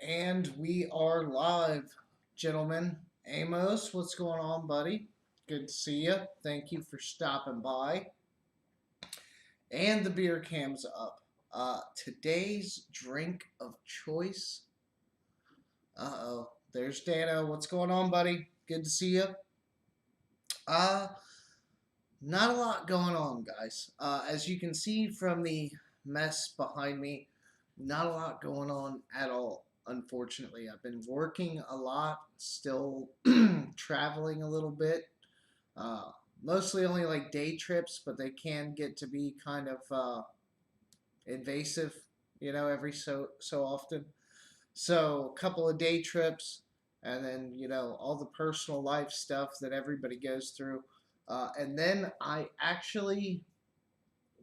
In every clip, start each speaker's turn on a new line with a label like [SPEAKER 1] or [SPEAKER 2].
[SPEAKER 1] And we are live, gentlemen. Amos, what's going on, buddy? Good to see you. Thank you for stopping by. And the beer cam's up. Today's drink of choice. Uh-oh. There's Dano. What's going on, buddy? Good to see you. Uh, Not a lot going on, guys. As you can see from the mess behind me, not a lot going on at all. Unfortunately, I've been working a lot, still traveling a little bit. Uh, Mostly only like day trips, but they can get to be kind of invasive, every so often. So a couple of day trips, and then all the personal life stuff that everybody goes through. And then I actually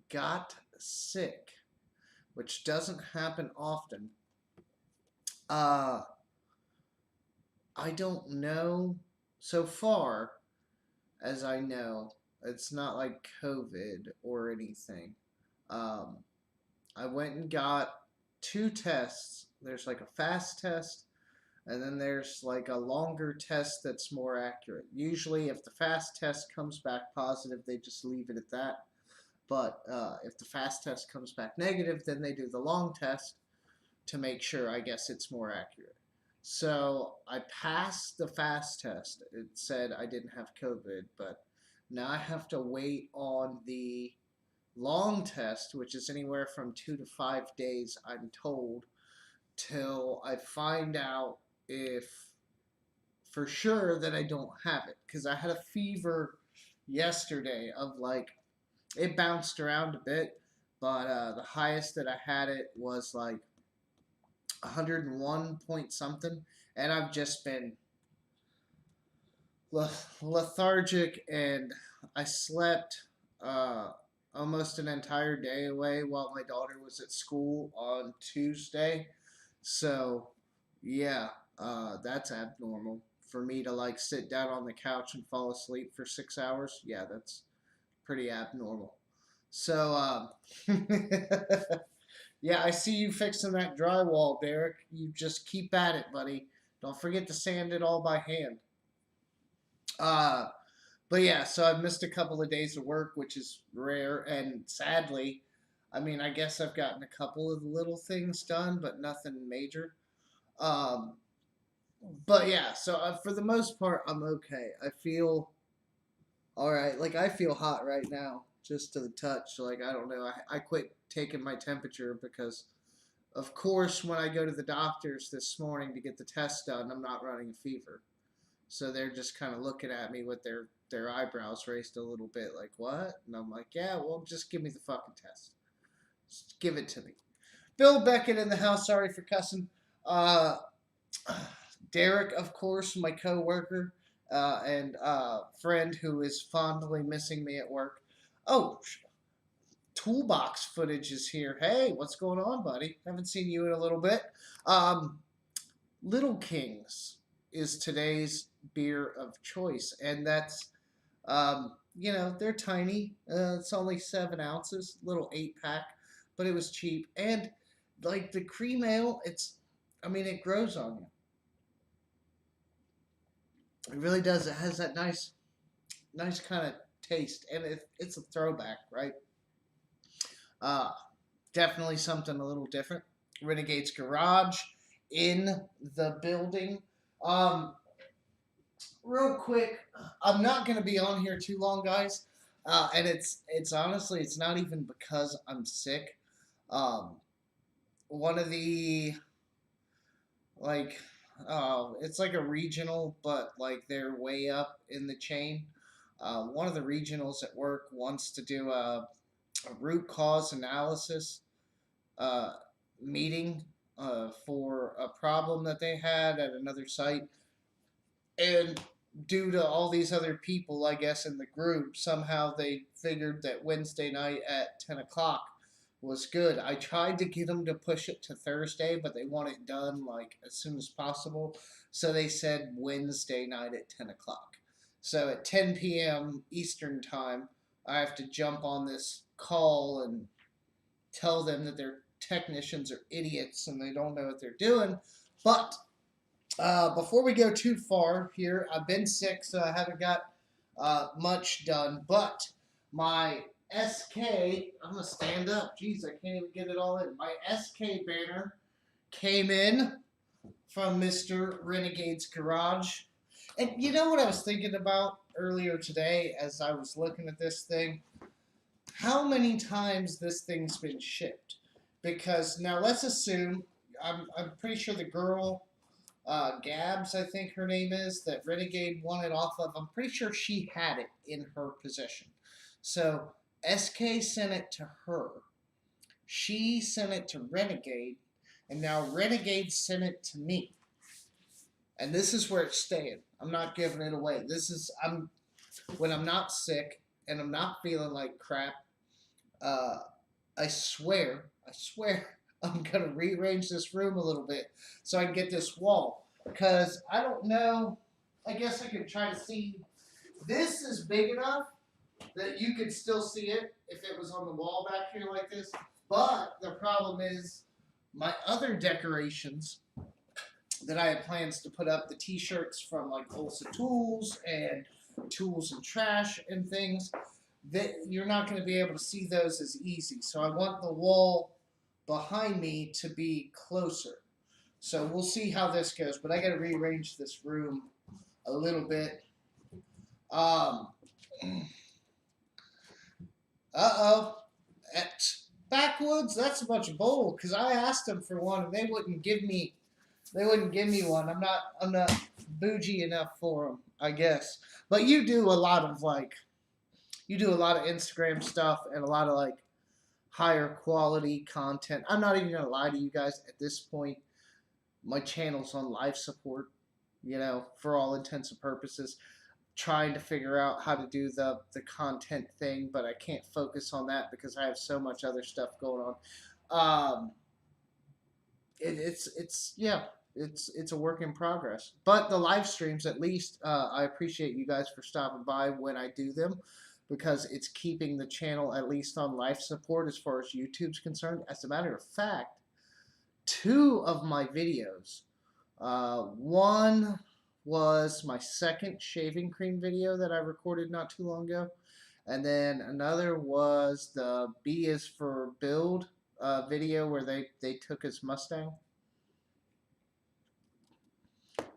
[SPEAKER 1] got sick, which doesn't happen often. Uh, I don't know. So far as I know, it's not like COVID or anything. Um, I went and got two tests. There's like a fast test, and then there's like a longer test that's more accurate. Usually, if the fast test comes back positive, they just leave it at that. But if the fast test comes back negative, then they do the long test to make sure, I guess, it's more accurate. So I passed the fast test. It said I didn't have COVID, but now I have to wait on the long test, which is anywhere from 2 to 5 days, I'm told, till I find out if for sure that I don't have it. Because I had a fever yesterday of like, it bounced around a bit, but the highest that I had it was like 101 point something, and I've just been lethargic, and I slept uh, almost an entire day away while my daughter was at school on Tuesday. So, yeah, that's abnormal for me to like sit down on the couch and fall asleep for 6 hours. Yeah, that's pretty abnormal. So, yeah, I see you fixing that drywall, Derek. You just keep at it, buddy. Don't forget to sand it all by hand. Uh, but yeah, so I've missed a couple of days of work, which is rare, and sadly, I mean, I guess I've gotten a couple of little things done, but nothing major. Um, but yeah, so for the most part, I'm okay. I feel all right. Like I feel hot right now, just to the touch. Like I don't know. I quit taking my temperature because of course, when I go to the doctors this morning to get the test done, I'm not running a fever. So they're just kind of looking at me with their eyebrows raised a little bit, like, what? And I'm like, yeah, well, just give me the fucking test. Just give it to me. Bill Beckett in the house. Sorry for cussing. Uh, Derek, of course, my coworker and friend who is fondly missing me at work. Oh, Toolbox footage is here. Hey, what's going on, buddy? Haven't seen you in a little bit. Um, Little Kings is today's beer of choice, and that's they're tiny. It's only 7 ounces, little 8 pack, but it was cheap. And like the cream ale, I mean, it grows on you. It really does. It has that nice kind of taste, and it's a throwback, right? Uh, Definitely something a little different. Renegade's Garage in the building. Um, Real quick, I'm not going to be on here too long, guys. And it's honestly, it's not even because I'm sick. Um, One of the like, it's like a regional, but like they're way up in the chain. One of the regionals at work wants to do a root cause analysis uh, meeting for a problem that they had at another site, and due to all these other people, I guess, in the group, somehow they figured that Wednesday night at 10 o'clock was good. I tried to get them to push it to Thursday, but they want it done like as soon as possible. So they said Wednesday night at 10 o'clock. So at 10 p.m. Eastern Time, I have to jump on this call and tell them that their technicians are idiots and they don't know what they're doing. But before we go too far here, I've been sick, so I haven't got much done. But my SK, I'm gonna stand up. Jeez, I can't even get it all in. My SK banner came in from Mr. Renegade's Garage. And you know what I was thinking about earlier today as I was looking at this thing? How many times this thing's been shipped? Because now let's assume, I'm pretty sure the girl, Gabs, I think her name is, that Renegade won it off of, I'm pretty sure she had it in her possession. So SK sent it to her. She sent it to Renegade, and now Renegade sent it to me. And this is where it's staying. I'm not giving it away. When I'm not sick and I'm not feeling like crap. I swear, I'm gonna rearrange this room a little bit so I can get this wall. Because I don't know. I guess I could try to see. This is big enough that you could still see it if it was on the wall back here like this. But the problem is my other decorations that I had plans to put up, the t-shirts from like Olsa Tools and Tools and Trash and things, that you're not going to be able to see those as easy. So I want the wall behind me to be closer. So we'll see how this goes, but I got to rearrange this room a little bit. At Backwoods, that's a bunch of bull because I asked them for one and they wouldn't give me one. I'm not bougie enough for them, I guess. But you do a lot of Instagram stuff and a lot of like higher quality content. I'm not even gonna lie to you guys at this point. My channel's on life support, for all intents and purposes. Trying to figure out how to do the content thing, but I can't focus on that because I have so much other stuff going on. It's a work in progress. But the live streams, at least, I appreciate you guys for stopping by when I do them, because it's keeping the channel at least on life support as far as YouTube's concerned. As a matter of fact, 2 of my videos, one was my second shaving cream video that I recorded not too long ago, and then another was the B is for Build video where they took his Mustang.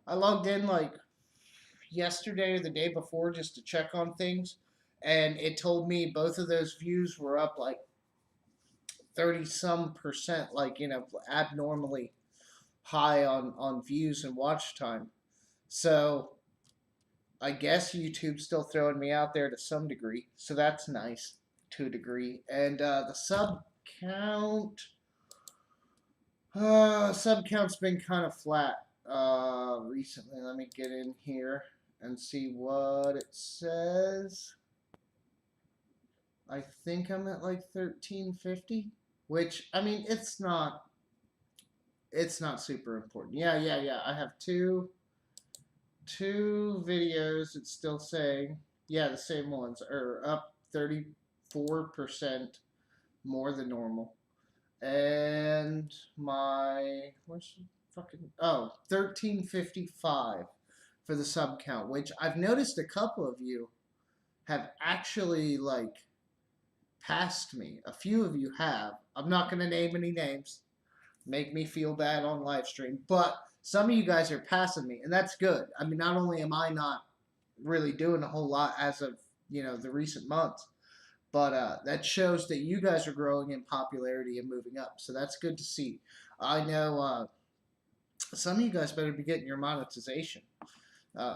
[SPEAKER 1] I logged in like yesterday or the day before just to check on things, and it told me both of those views were up like 30-some%, like, abnormally high on views and watch time. So I guess YouTube's still throwing me out there to some degree, so that's nice to a degree. And the sub count's been kind of flat recently. Let me get in here and see what it says. I think I'm at like 1350, which, I mean, it's not super important. Yeah. I have two videos. It's still saying, yeah, the same ones are up 34% more than normal. And where's fucking, 1355 for the sub count, which I've noticed a couple of you have actually like passed me. A few of you have. I'm not going to name any names. Make me feel bad on live stream, but some of you guys are passing me, and that's good. I mean, not only am I not really doing a whole lot as of, the recent months, but that shows that you guys are growing in popularity and moving up, so that's good to see. I know some of you guys better be getting your monetization.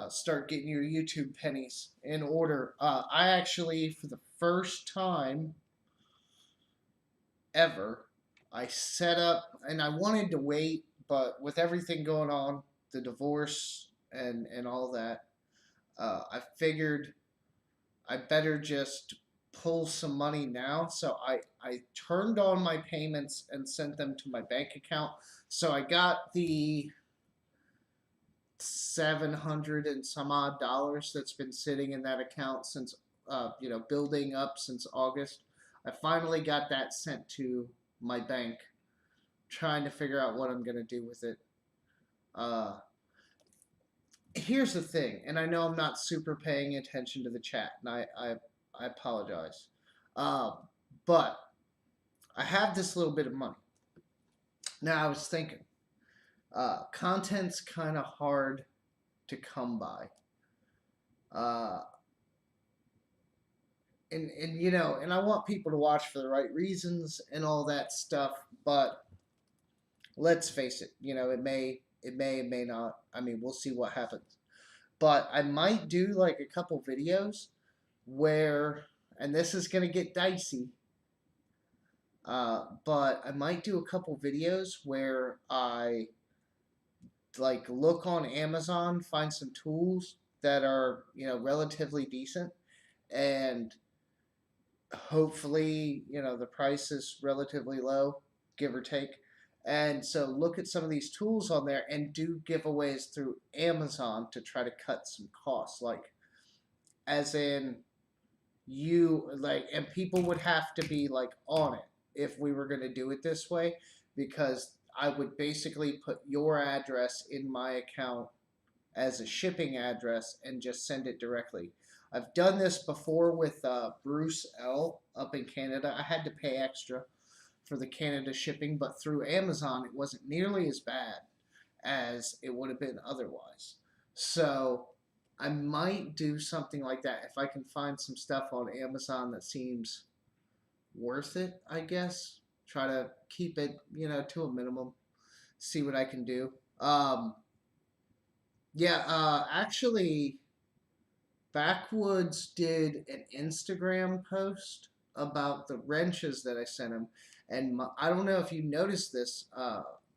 [SPEAKER 1] Start getting your YouTube pennies in order. I actually, for the first time ever, I set up, and I wanted to wait, but with everything going on, the divorce and all that, I figured I better just pull some money now. So I turned on my payments and sent them to my bank account. So I got the 700 and some odd dollars that's been sitting in that account since, building up since August. I finally got that sent to my bank, trying to figure out what I'm going to do with it. Here's the thing, and I know I'm not super paying attention to the chat, and I apologize. Uh, but I have this little bit of money. Now I was thinking, content's kind of hard to come by. Uh, and you know, and I want people to watch for the right reasons and all that stuff, but let's face it, you know, it may not. I mean, we'll see what happens. But I might do like a couple videos where, and this is gonna get dicey, but I might do a couple videos where I like look on Amazon, find some tools that are, you know, relatively decent, and hopefully, you know, the price is relatively low, give or take. And so look at some of these tools on there and do giveaways through Amazon to try to cut some costs. Like, as in, you like, and people would have to be like on it if we were going to do it this way, because I would basically put your address in my account as a shipping address and just send it directly. I've done this before with Bruce L up in Canada. I had to pay extra for the Canada shipping, but through Amazon it wasn't nearly as bad as it would have been otherwise. So I might do something like that if I can find some stuff on Amazon that seems worth it, I guess. Try to keep it, you know, to a minimum. See what I can do. Actually, Backwoods did an Instagram post about the wrenches that I sent him, and I don't know if you noticed this,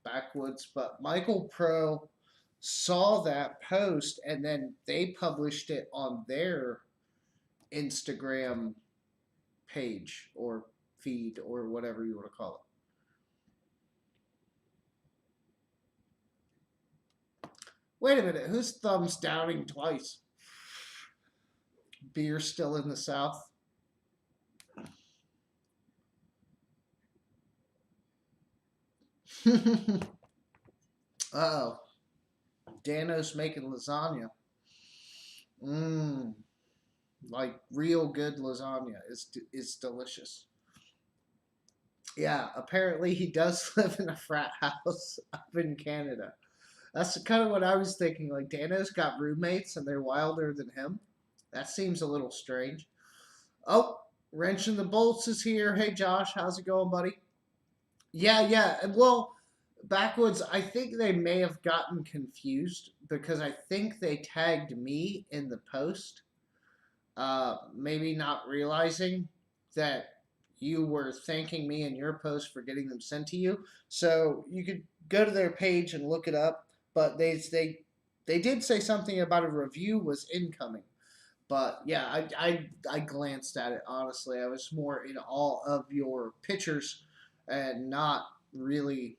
[SPEAKER 1] Backwoods, but Michael Pro saw that post and then they published it on their Instagram page or feed or whatever you want to call it. Wait a minute, whose thumbs downing twice? Beer still in the South. Oh, Dano's making lasagna. Mmm, like real good lasagna is delicious. Yeah, apparently he does live in a frat house up in Canada. That's kind of what I was thinking. Like, Dano's got roommates and they're wilder than him. That seems a little strange. Oh, Wrenching the Bolts is here. Hey, Josh, how's it going, buddy? Yeah. Well, Backwoods, I think they may have gotten confused because I think they tagged me in the post, maybe not realizing that you were thanking me in your post for getting them sent to you. So you could go to their page and look it up. But they did say something about a review was incoming. But yeah, I glanced at it honestly. I was more in awe of your pictures and not really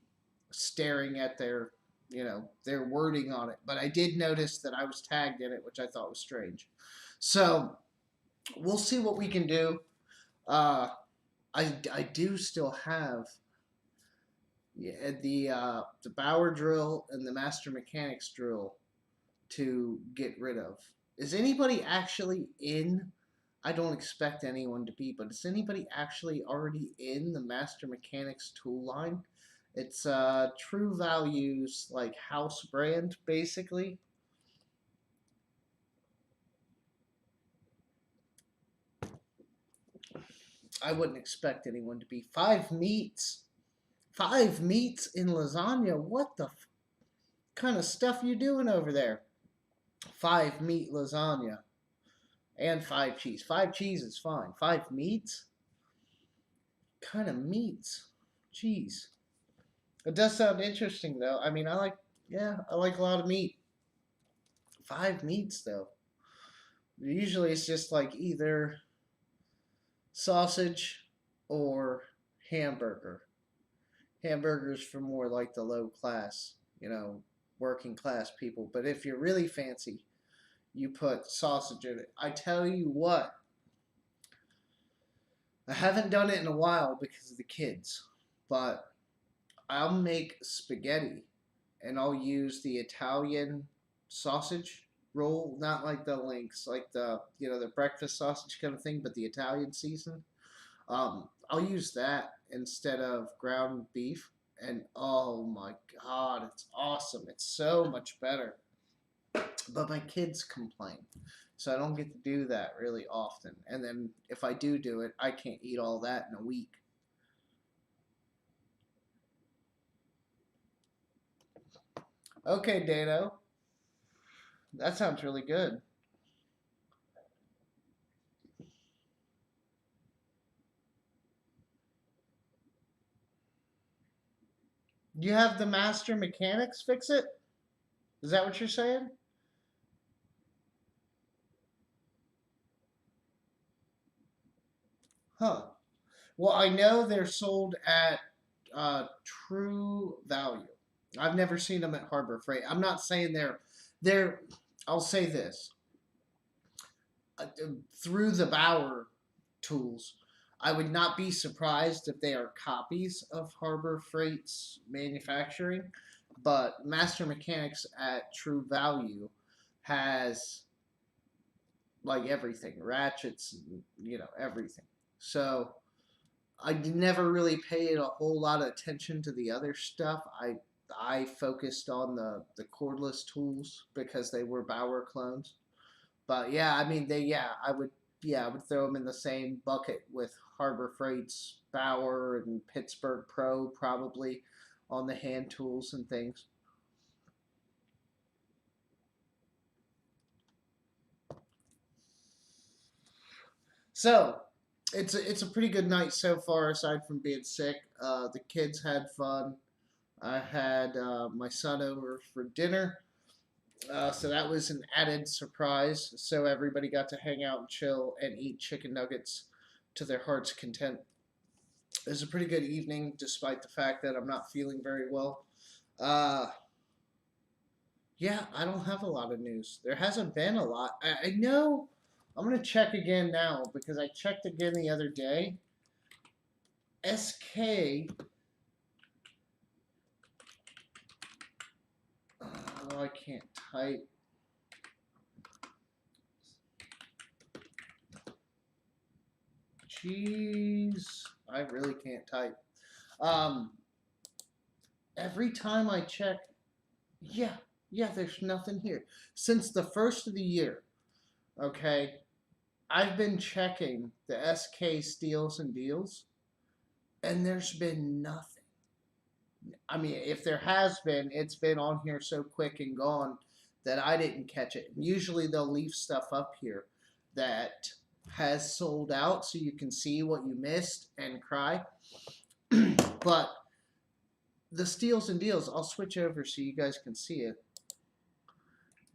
[SPEAKER 1] staring at their, you know, their wording on it. But I did notice that I was tagged in it, which I thought was strange. So we'll see what we can do. Uh, I do still have, yeah, the Bauer drill and the Master Mechanics drill to get rid of. Is anybody actually in? I don't expect anyone to be, but is anybody actually already in the Master Mechanics tool line? It's True Values, like house brand, basically. I wouldn't expect anyone to be. 5 meats. 5 meats in lasagna. What the kind of stuff you doing over there? 5 meat lasagna. And 5 cheese. 5 cheese is fine. 5 meats? Kind of meats? Jeez. It does sound interesting though. I mean, I like a lot of meat. 5 meats though. Usually it's just like either sausage or hamburger. Hamburgers for more like the low class, you know, working class people. But if you're really fancy, you put sausage in it. I tell you what, I haven't done it in a while because of the kids, but I'll make spaghetti and I'll use the Italian sausage roll, not like the links, like the the breakfast sausage kind of thing, but the Italian season. I'll use that instead of ground beef, and oh my god, it's awesome! It's so much better. But my kids complain, so I don't get to do that really often. And then if I do it, I can't eat all that in a week. Okay, Dano, that sounds really good. You have the master mechanics fix it? Is that what you're saying? Huh. Well, I know they're sold at True Value. I've never seen them at Harbor Freight. I'm not saying they're. I'll say this: through the Bauer tools, I would not be surprised if they are copies of Harbor Freight's manufacturing. But Master Mechanics at True Value has like everything, ratchets, everything. So I never really paid a whole lot of attention to the other stuff. I focused on the cordless tools because they were Bauer clones. But yeah, I mean I would throw them in the same bucket with Harbor Freight's Bauer and Pittsburgh Pro probably on the hand tools and things. So it's a pretty good night so far aside from being sick. The kids had fun. I had my son over for dinner. So that was an added surprise. So everybody got to hang out and chill and eat chicken nuggets to their heart's content. It was a pretty good evening, despite the fact that I'm not feeling very well. Uh, yeah, I don't have a lot of news. There hasn't been a lot. I know. I'm gonna check again now because I checked again the other day. SK. Oh, I can't type. Jeez, I really can't type. Um, every time I check, yeah, there's nothing here. Since the first of the year, okay, I've been checking the SK steals and deals, and there's been nothing. I mean, if there has been, it's been on here so quick and gone that I didn't catch it. Usually they'll leave stuff up here that has sold out so you can see what you missed and cry. But the steals and deals, I'll switch over so you guys can see it.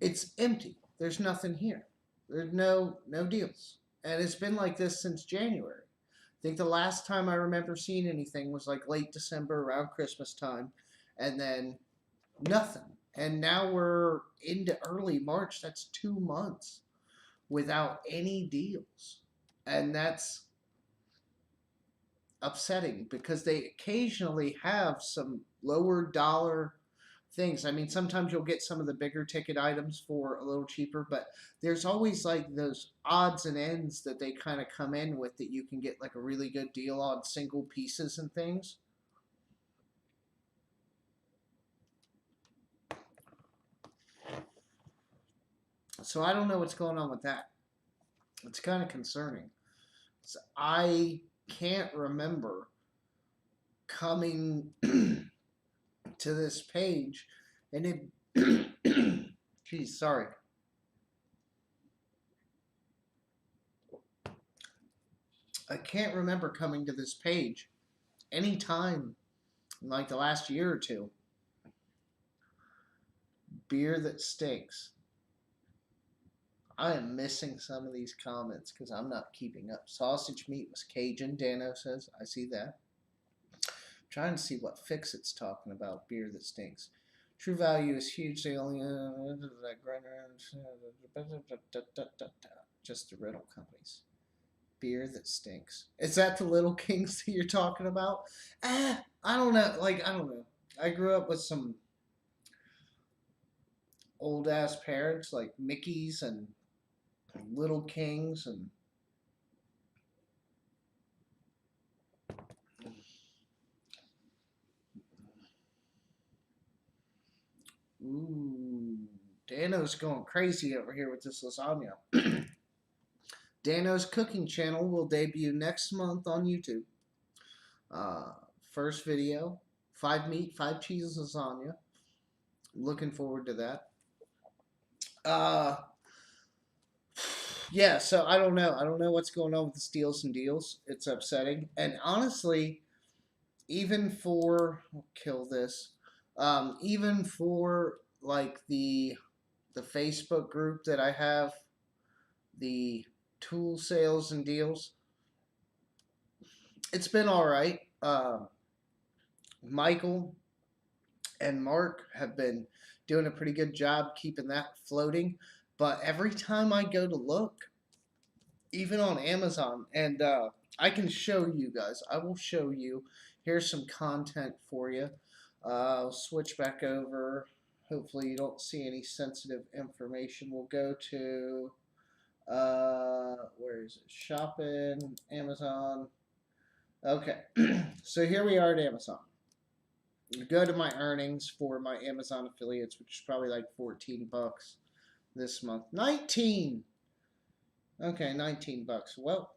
[SPEAKER 1] It's empty. There's nothing here. There's no deals. And it's been like this since January. I think the last time I remember seeing anything was like late December around Christmas time, and then nothing. And now we're into early March. That's 2 months without any deals. And that's upsetting because they occasionally have some lower dollar things. I mean, sometimes you'll get some of the bigger ticket items for a little cheaper, but there's always like those odds and ends that they kind of come in with that you can get like a really good deal on single pieces and things. So I don't know what's going on with that. It's kind of concerning. So I can't remember coming to this page and it geez, sorry. I can't remember coming to this page any time in like the last year or two. Beer that stinks. I am missing some of these comments because I'm not keeping up. Sausage meat was Cajun, Dano says. I see that. I'm trying to see what fix it's talking about. Beer that stinks. True Value is huge. They only just the rental companies. Beer that stinks. Is that the Little Kings that you're talking about? I don't know. Like I don't know. I grew up with some old ass parents like Mickey's and Little Kings and ooh, Dano's going crazy over here with this lasagna. Dano's cooking channel will debut next month on YouTube. Uh, First video, 5 meat, 5 cheese lasagna. Looking forward to that. Yeah, so I don't know. I don't know what's going on with the steals and deals. It's upsetting. And honestly, even for kill this, even for like the Facebook group that I have, the tool sales and deals, it's been all right. Michael and Mark have been doing a pretty good job keeping that floating. But every time I go to look, even on Amazon, and I can show you guys, I will show you. Here's some content for you. I'll switch back over. Hopefully, you don't see any sensitive information. We'll go to, where is it? Shopping, Amazon. Okay, so here we are at Amazon. Go to my earnings for my Amazon affiliates, which is probably like 14 bucks this month. 19. Okay, 19 bucks. Well,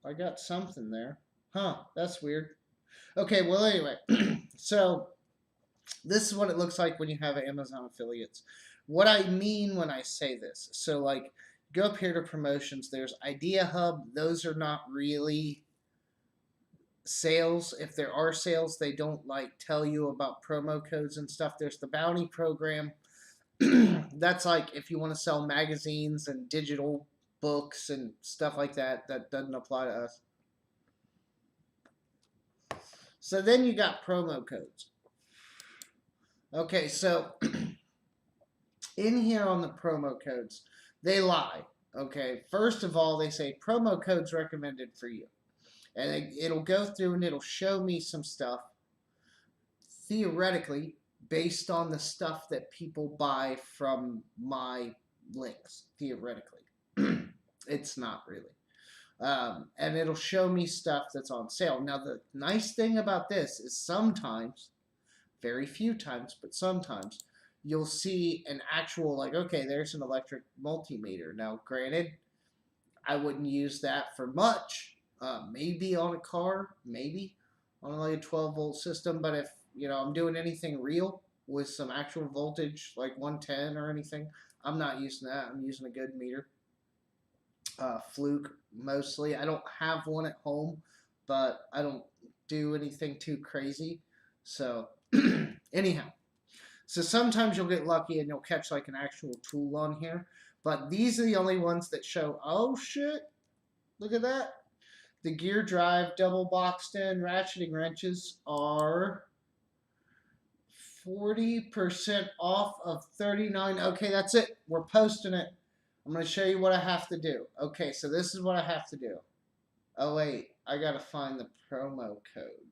[SPEAKER 1] I got something there. Huh, that's weird. Okay, well anyway, so this is what it looks like when you have Amazon affiliates. What I mean when I say this, so like go up here to promotions, there's Idea Hub, those are not really sales. If there are sales, they don't like tell you about promo codes and stuff. There's the bounty program. That's like if you want to sell magazines and digital books and stuff like that. That doesn't apply to us. So then you got promo codes. Okay, so in here on the promo codes, they lie. Okay, first of all, they say promo codes recommended for you. And it'll go through and it'll show me some stuff, theoretically, based on the stuff that people buy from my links, theoretically. It's not really. And it'll show me stuff that's on sale. Now, the nice thing about this is sometimes, very few times, but sometimes, you'll see an actual, like, okay, there's an electric multimeter. Now, granted, I wouldn't use that for much. Maybe on a car, maybe on like a 12-volt system. But if I'm doing anything real with some actual voltage, like 110 or anything, I'm not using that. I'm using a good meter. Fluke mostly. I don't have one at home, but I don't do anything too crazy. So anyhow, so sometimes you'll get lucky and you'll catch like an actual tool on here. But these are the only ones that show, oh shit, look at that. The gear drive double boxed in ratcheting wrenches are 40% off of 39. Okay, that's it. We're posting it. I'm going to show you what I have to do. Okay, so this is what I have to do. Oh, wait. I got to find the promo code.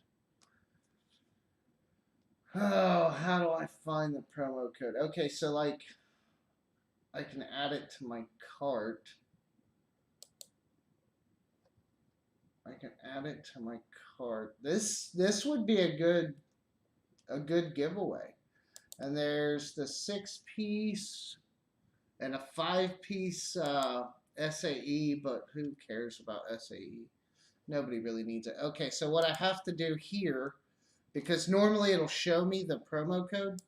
[SPEAKER 1] Oh, how do I find the promo code? Okay, so like I can add it to my cart. I can add it to my cart. This would be a good giveaway. And there's the 6-piece and a 5-piece SAE, but who cares about SAE? Nobody really needs it. Okay, so what I have to do here, because normally it'll show me the promo code,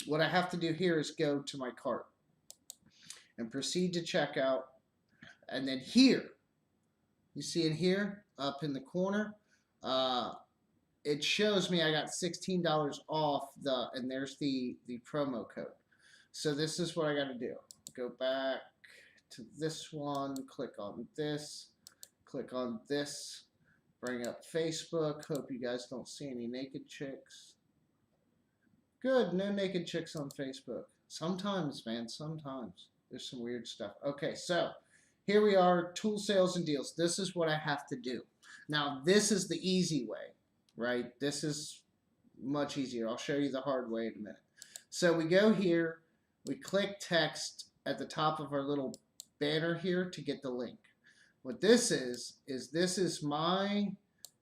[SPEAKER 1] what I have to do here is go to my cart and proceed to checkout. And then here, you see in here, up in the corner, it shows me I got $16 off and there's the promo code. So this is what I got to do. Go back to this one, click on this, bring up Facebook. Hope you guys don't see any naked chicks. Good, no naked chicks on Facebook. Sometimes, man, sometimes. There's some weird stuff. Okay, so here we are, tool sales and deals. This is what I have to do. Now, this is the easy way, right? This is much easier. I'll show you the hard way in a minute. So we go here. we click text at the top of our little banner here to get the link. What this is this is my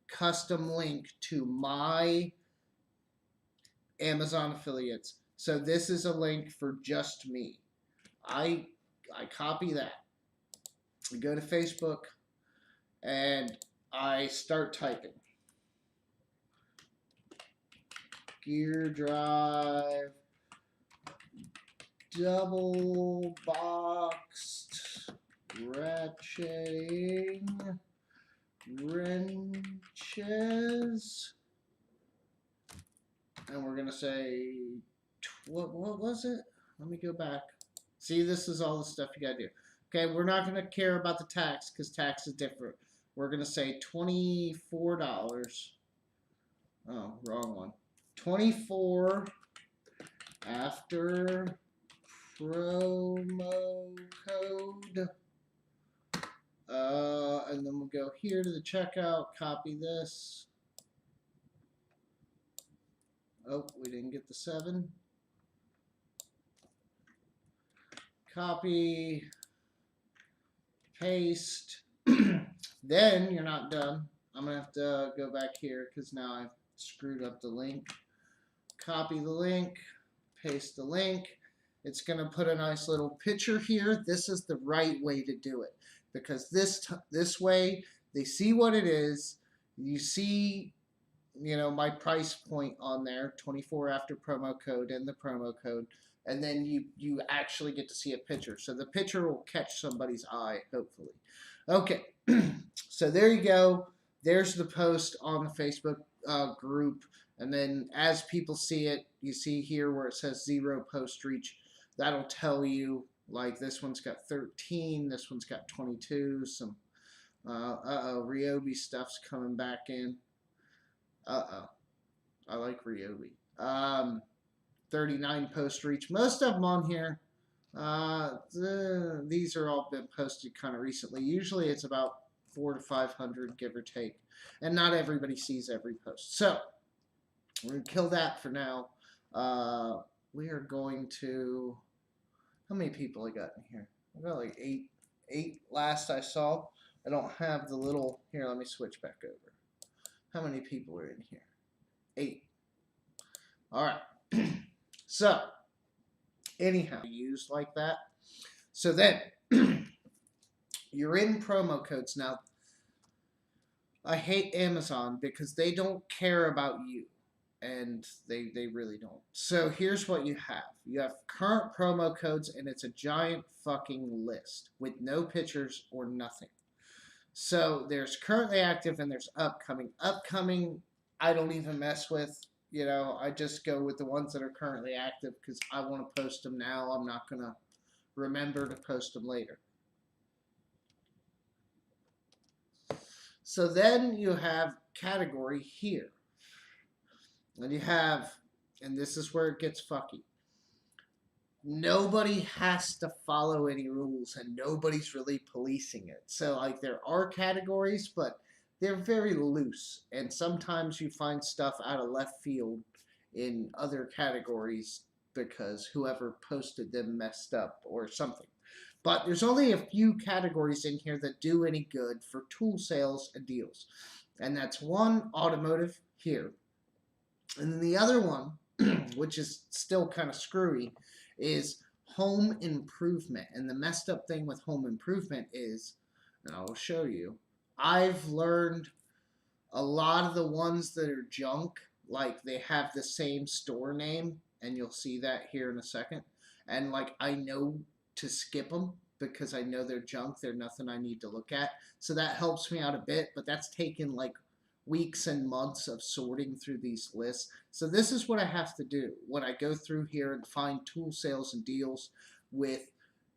[SPEAKER 1] custom link to my Amazon affiliates. So this is a link for just me. I copy that. We go to Facebook and I start typing. Gear drive, double boxed ratcheting wrenches, and we're gonna say what was it? Let me go back. See, this is all the stuff you gotta do. Okay, we're not gonna care about the tax because tax is different. We're gonna say $24. Oh, wrong one. 24 after promo code. And then we'll go here to the checkout, copy this. Oh, we didn't get the 7. Copy, paste. Then you're not done. I'm going to have to go back here because now I've screwed up the link. Copy the link, paste the link. It's going to put a nice little picture here. This is the right way to do it because this way they see what it is. You see, you know, my price point on there, 24 after promo code and the promo code. And then you actually get to see a picture. So the picture will catch somebody's eye, hopefully. Okay, so there you go. There's the post on the Facebook group. And then as people see it, you see here where it says 0 post reach. That'll tell you, like this one's got 13, this one's got 22. Some, Ryobi stuff's coming back in. I like Ryobi. 39 post reach. Most of them on here. These are all been posted kind of recently. Usually it's about 400 to 500, give or take. And not everybody sees every post. So we're going to kill that for now. We are going to... How many people I got in here? I got like 8 last I saw. I don't have the little... Here, let me switch back over. How many people are in here? 8. All right. So, anyhow, used like that. So then, you're in promo codes. Now, I hate Amazon because they don't care about you. And they really don't. So here's what you have. You have current promo codes, and it's a giant fucking list with no pictures or nothing. So there's currently active and there's upcoming. Upcoming, I don't even mess with. You know, I just go with the ones that are currently active because I want to post them now. I'm not going to remember to post them later. So then you have category here. And you have, and this is where it gets fucky. Nobody has to follow any rules and nobody's really policing it. So like there are categories, but they're very loose, and sometimes you find stuff out of left field in other categories because whoever posted them messed up or something. But there's only a few categories in here that do any good for tool sales and deals. And that's one, automotive, here. And then the other one, which is still kind of screwy, is home improvement. And the messed up thing with home improvement is, and I'll show you, I've learned a lot of the ones that are junk, like they have the same store name, and you'll see that here in a second. And like I know to skip them because I know they're junk. They're nothing I need to look at. So that helps me out a bit, but that's taken like weeks and months of sorting through these lists. So this is what I have to do when I go through here and find tool sales and deals with.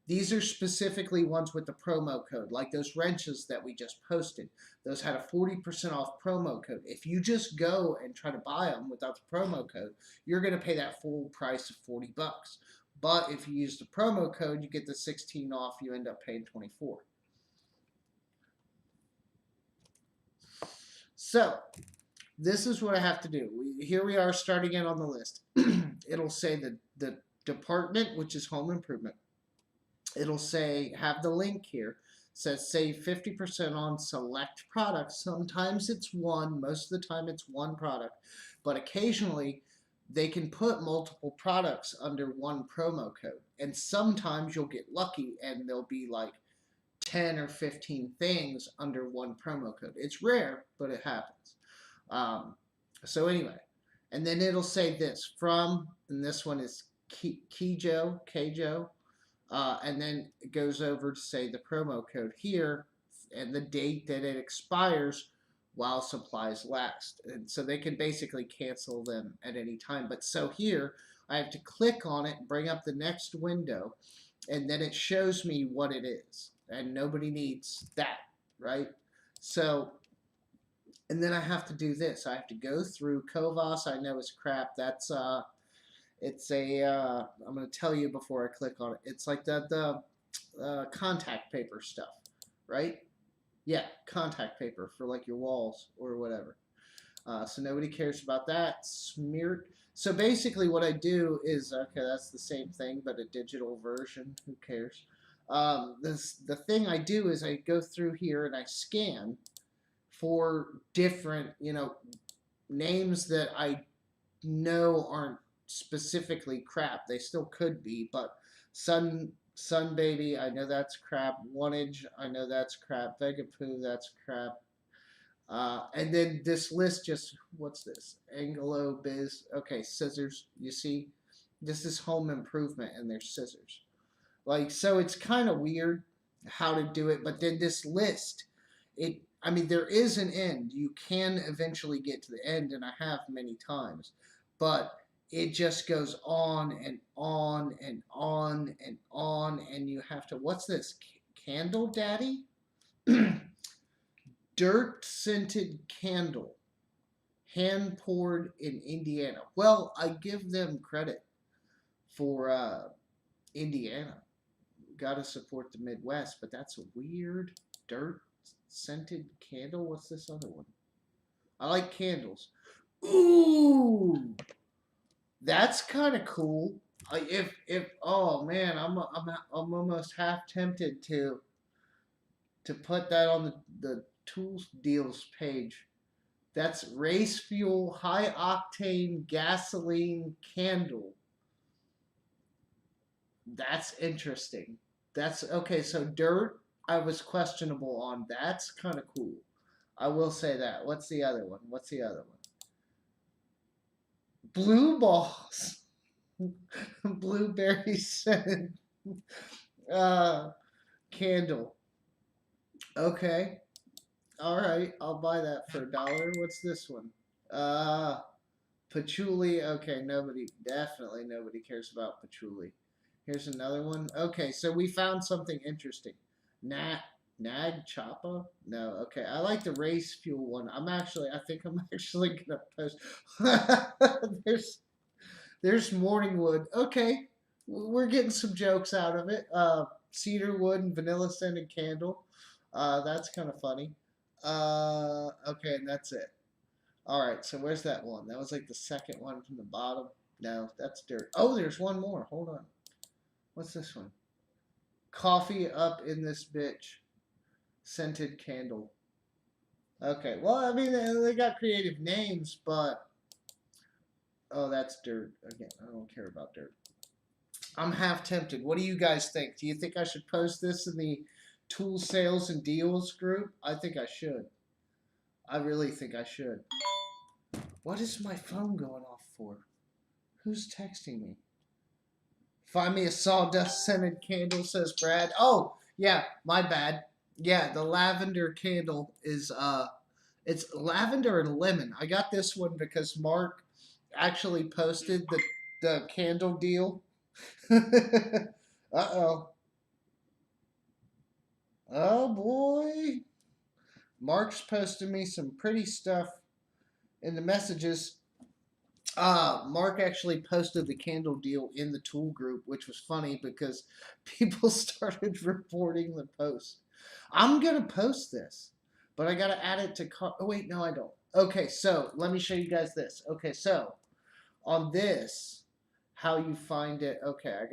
[SPEAKER 1] These are specifically ones with the promo code, like those wrenches that we just posted. Those had a 40% off promo code. If you just go and try to buy them without the promo code, you're going to pay that full price of $40. But if you use the promo code, you get the 16 off, you end up paying 24. So, this is what I have to do. Here we are starting in on the list. It'll say the department, which is home improvement. It'll say, have the link here. It says save 50% on select products. Sometimes it's one, most of the time it's one product, but occasionally they can put multiple products under one promo code. And sometimes you'll get lucky and there'll be like 10 or 15 things under one promo code. It's rare, but it happens. So anyway, and then it'll say this from, and this one is Keijo, and then it goes over to say the promo code here and the date that it expires while supplies last. And so they can basically cancel them at any time. But so here, I have to click on it, bring up the next window, and then it shows me what it is. And nobody needs that, right? So, and then I have to do this. I have to go through Kovas. I know is crap. That's it's a I'm going to tell you before I click on it. It's like the contact paper stuff, right? Yeah, contact paper for like your walls or whatever. So nobody cares about that. Smeared. So basically what I do is, okay, that's the same thing, but a digital version. Who cares? The thing I do is I go through here and I scan for different, names that I know aren't specifically crap. They still could be, but Sun Baby, I know that's crap. Onage, I know that's crap. Vegapoo, that's crap. And then this list just, what's this? Anglo Biz. Okay, scissors. You see, this is home improvement and there's scissors. Like, so it's kind of weird how to do it, but then this list, I mean, there is an end. You can eventually get to the end, and I have many times, but it just goes on and on and on and on, and you have to, what's this? Candle Daddy? Dirt scented candle, hand poured in Indiana. Well, I give them credit for Indiana. Gotta support the Midwest, but that's a weird dirt scented candle. What's this other one? I like candles. Ooh, that's kind of cool. If oh man, I'm almost half tempted to put that on the tools deals page. That's race fuel high octane gasoline candle. That's interesting. That's okay. So dirt, I was questionable on. That's kind of cool. I will say that. What's the other one? What's the other one? Blue balls. Blueberry scented candle. Okay. All right. I'll buy that for $1. What's this one? Patchouli. Okay. Definitely nobody cares about patchouli. Here's another one. Okay. So we found something interesting. Nag Choppa? No, okay. I like the race fuel one. I think I'm actually gonna post. there's Morningwood. Okay, we're getting some jokes out of it. Cedar wood and vanilla scented candle. That's kind of funny. Okay, and that's it. All right. So where's that one? That was like the second one from the bottom. No, that's dirt. Oh, there's one more. Hold on. What's this one? Coffee up in this bitch. Scented candle. Okay, well, I mean, they got creative names, but oh, that's dirt. Again, I don't care about dirt. I'm half tempted. What do you guys think? Do you think I should post this in the tool sales and deals group? I think I should. I really think I should. What is my phone going off for? Who's texting me? Find me a sawdust scented candle, says Brad. Oh, yeah, my bad. Yeah, the lavender candle is it's lavender and lemon. I got this one because Mark actually posted the candle deal. Uh-oh. Oh boy. Mark's posted me some pretty stuff in the messages. Mark actually posted the candle deal in the tool group, which was funny because people started reporting the post. I'm going to post this, but I got to add it to oh, wait, no, I don't. Okay, so let me show you guys this. Okay, so on this, how you find it. Okay, I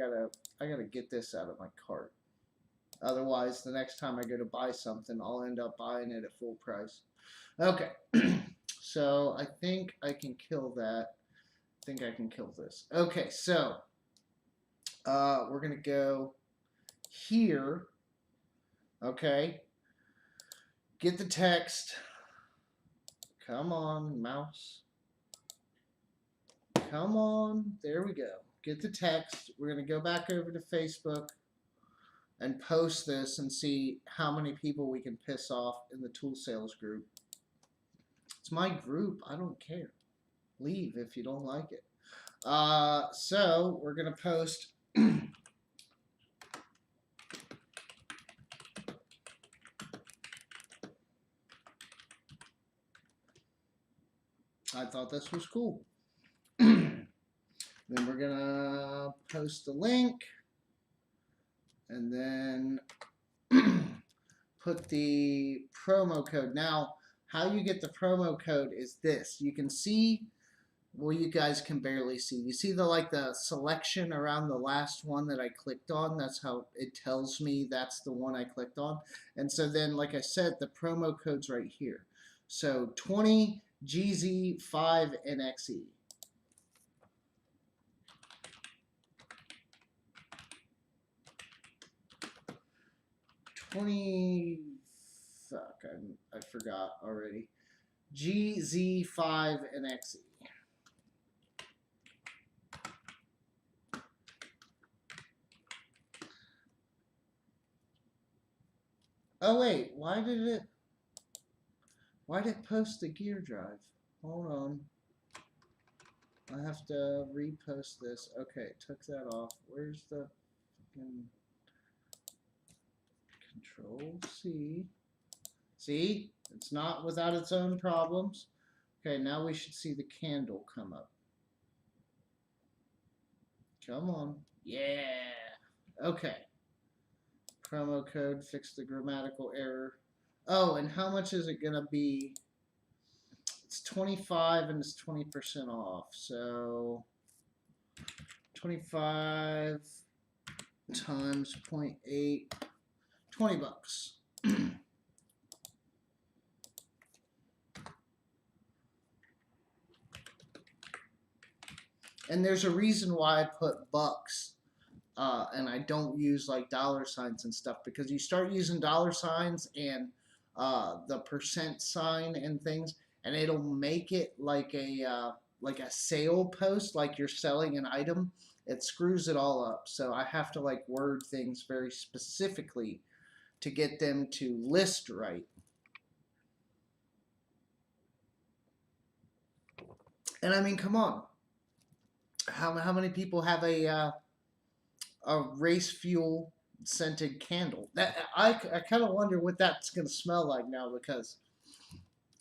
[SPEAKER 1] gotta get this out of my cart. Otherwise, the next time I go to buy something, I'll end up buying it at full price. Okay, so I think I can kill that. I think I can kill this. Okay, so we're gonna go here. Okay, get the text. Come on, mouse. Come on. There we go. Get the text. We're going to go back over to Facebook and post this and see how many people we can piss off in the tool sales group. It's my group. I don't care. Leave if you don't like it. So we're going to post. I thought this was cool. Then we're going to post the link. And then put the promo code. Now, how you get the promo code is this. You can see, well, you guys can barely see. You see the selection around the last one that I clicked on. That's how it tells me that's the one I clicked on. And so then, like I said, the promo code's right here. So 20 GZ5NXE. 20, fuck, I forgot already. GZ5NXE. Oh wait, why did it post the gear drive? Hold on. I have to repost this. Okay, took that off. Where's the fucking Control C? See? It's not without its own problems. Okay, now we should see the candle come up. Come on. Yeah. Okay. Promo code, fix the grammatical error. Oh, and how much is it going to be? It's 25 and it's 20% off. So 25 times 0.8, 20 bucks. And there's a reason why I put bucks and I don't use like dollar signs and stuff, because you start using dollar signs and the percent sign and things, and it'll make it like a sale post, like you're selling an item. It screws it all up. So I have to like word things very specifically to get them to list right. And I mean, come on. How many people have a race fuel scented candle? That I kind of wonder what that's going to smell like now, because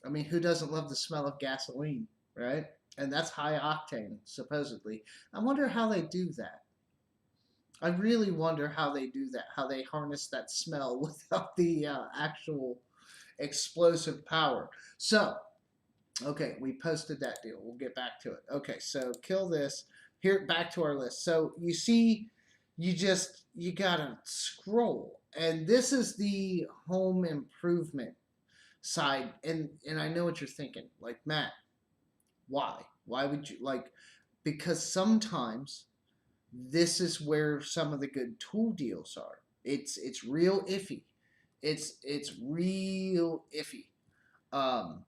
[SPEAKER 1] I mean, who doesn't love the smell of gasoline, right? And that's high octane, supposedly. I wonder how they do that. I really wonder how they do that, how they harness that smell without the actual explosive power. So, okay, we posted that deal. We'll get back to it. Okay, so kill this. Here, back to our list. So you see, you gotta scroll, and this is the home improvement side. And I know what you're thinking, like, Matt, why? Why would you like? Because sometimes this is where some of the good tool deals are. It's real iffy. It's real iffy. Um,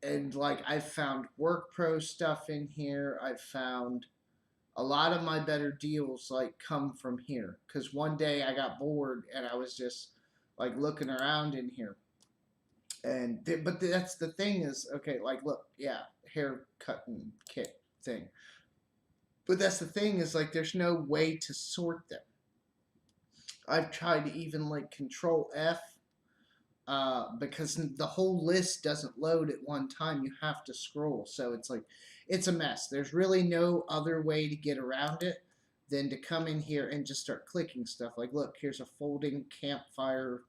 [SPEAKER 1] and like I've found Work Pro stuff in here. I've found a lot of my better deals like come from here, because one day I got bored and I was just like looking around in here. And but that's the thing is, okay, like look, yeah, hair cutting kit thing. But that's the thing is, like, there's no way to sort them. I've tried to even like Control F, because the whole list doesn't load at one time. You have to scroll, so it's like it's a mess. There's really no other way to get around it than to come in here and just start clicking stuff. Like, look, here's a folding campfire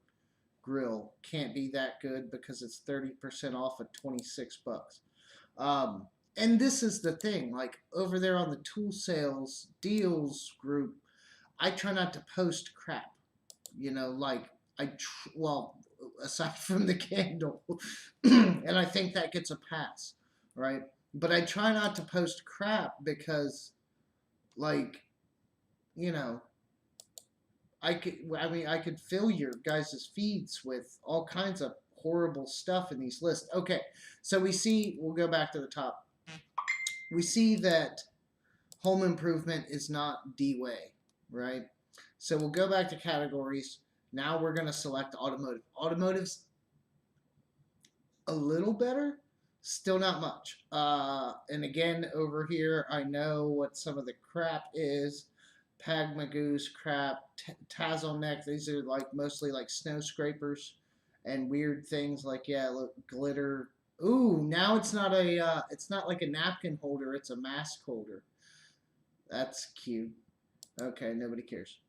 [SPEAKER 1] grill. Can't be that good because it's 30% off at 26 bucks. and this is the thing, like over there on the tool sales deals group, I try not to post crap. Like well, aside from the candle, and I think that gets a pass, right? But I try not to post crap because, like, you know, I could fill your guys' feeds with all kinds of horrible stuff in these lists. Okay, so we'll go back to the top. We see that home improvement is not D-Way, right? So we'll go back to categories. Now we're going to select automotive. Automotive's a little better, still not much. And again, over here, I know what some of the crap is. Pagmagoose crap, Tazzleneck. These are like mostly like snow scrapers and weird things like, yeah, look, glitter. Ooh, now it's not like a napkin holder, it's a mask holder. That's cute. Okay, nobody cares.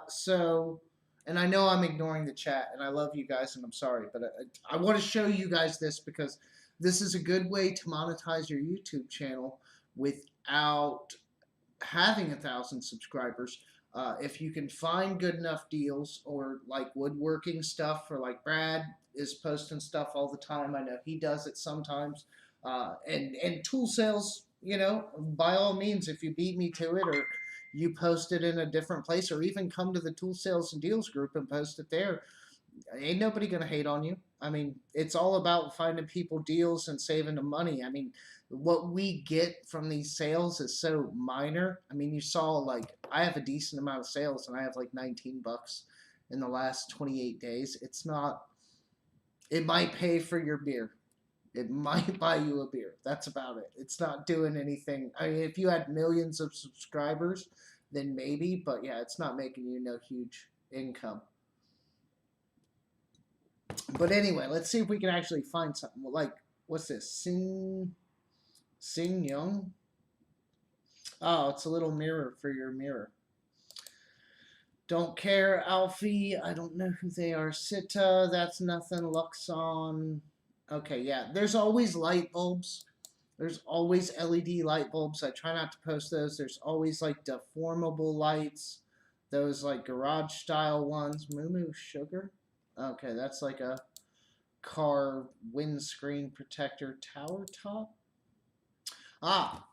[SPEAKER 1] So, and I know I'm ignoring the chat, and I love you guys, and I'm sorry, but I want to show you guys this because this is a good way to monetize your YouTube channel without having 1,000 subscribers. If you can find good enough deals or like woodworking stuff for like Brad is posting stuff all the time. I know he does it sometimes. And tool sales, by all means, if you beat me to it or you post it in a different place or even come to the tool sales and deals group and post it there, ain't nobody gonna hate on you. I mean, it's all about finding people deals and saving them money. I mean, what we get from these sales is so minor. I mean, you saw like I have a decent amount of sales and I have like 19 bucks in the last 28 days. It's not. It might pay for your beer. It might buy you a beer. That's about it. It's not doing anything. I mean, if you had millions of subscribers, then maybe, but yeah, it's not making you no huge income. But anyway, let's see if we can actually find something. Like, what's this? Sing Young? Oh, it's a little mirror for your mirror. Don't care, Alfie. I don't know who they are. Sita, that's nothing. Luxon. Okay, yeah. There's always light bulbs. There's always LED light bulbs. I try not to post those. There's always like deformable lights. Those like garage style ones. Moo Moo Sugar. Okay, that's like a car windscreen protector tower top.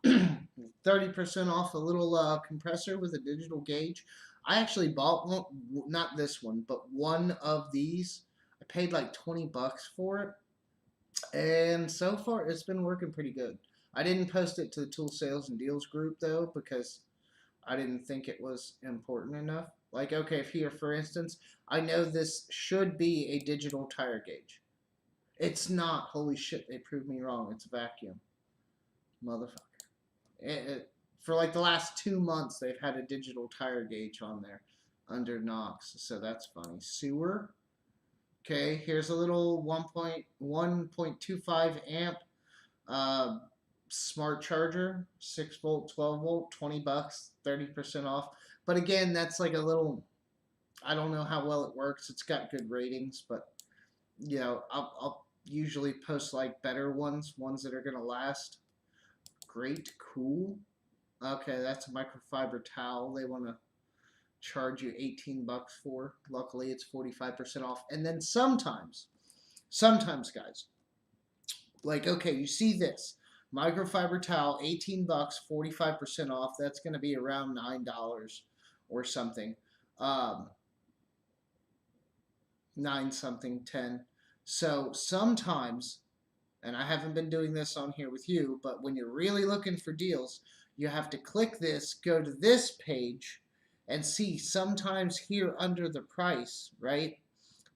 [SPEAKER 1] 30% off a little compressor with a digital gauge. I actually bought one, not this one, but one of these. I paid like 20 bucks for it. And so far, it's been working pretty good. I didn't post it to the Tool Sales and Deals group, though, because I didn't think it was important enough. Like, okay, if here, for instance, I know this should be a digital tire gauge. It's not. Holy shit, they proved me wrong. It's a vacuum. Motherfucker. For like the last 2 months, they've had a digital tire gauge on there under Knox, so that's funny. Sewer. Okay, here's a little 1.25 amp smart charger, 6 volt, 12 volt, 20 bucks, 30% off. But again, that's like a little, I don't know how well it works. It's got good ratings, but I'll usually post like better ones that are going to last. Great, cool. Okay, that's a microfiber towel. They want to charge you 18 bucks for. Luckily, it's 45% off. And then sometimes, guys, like, okay, you see this microfiber towel, 18 bucks, 45% off. That's going to be around $9 or something. 9 something, 10. So sometimes, and I haven't been doing this on here with you, but when you're really looking for deals, you have to click this, go to this page, and see sometimes here under the price, right,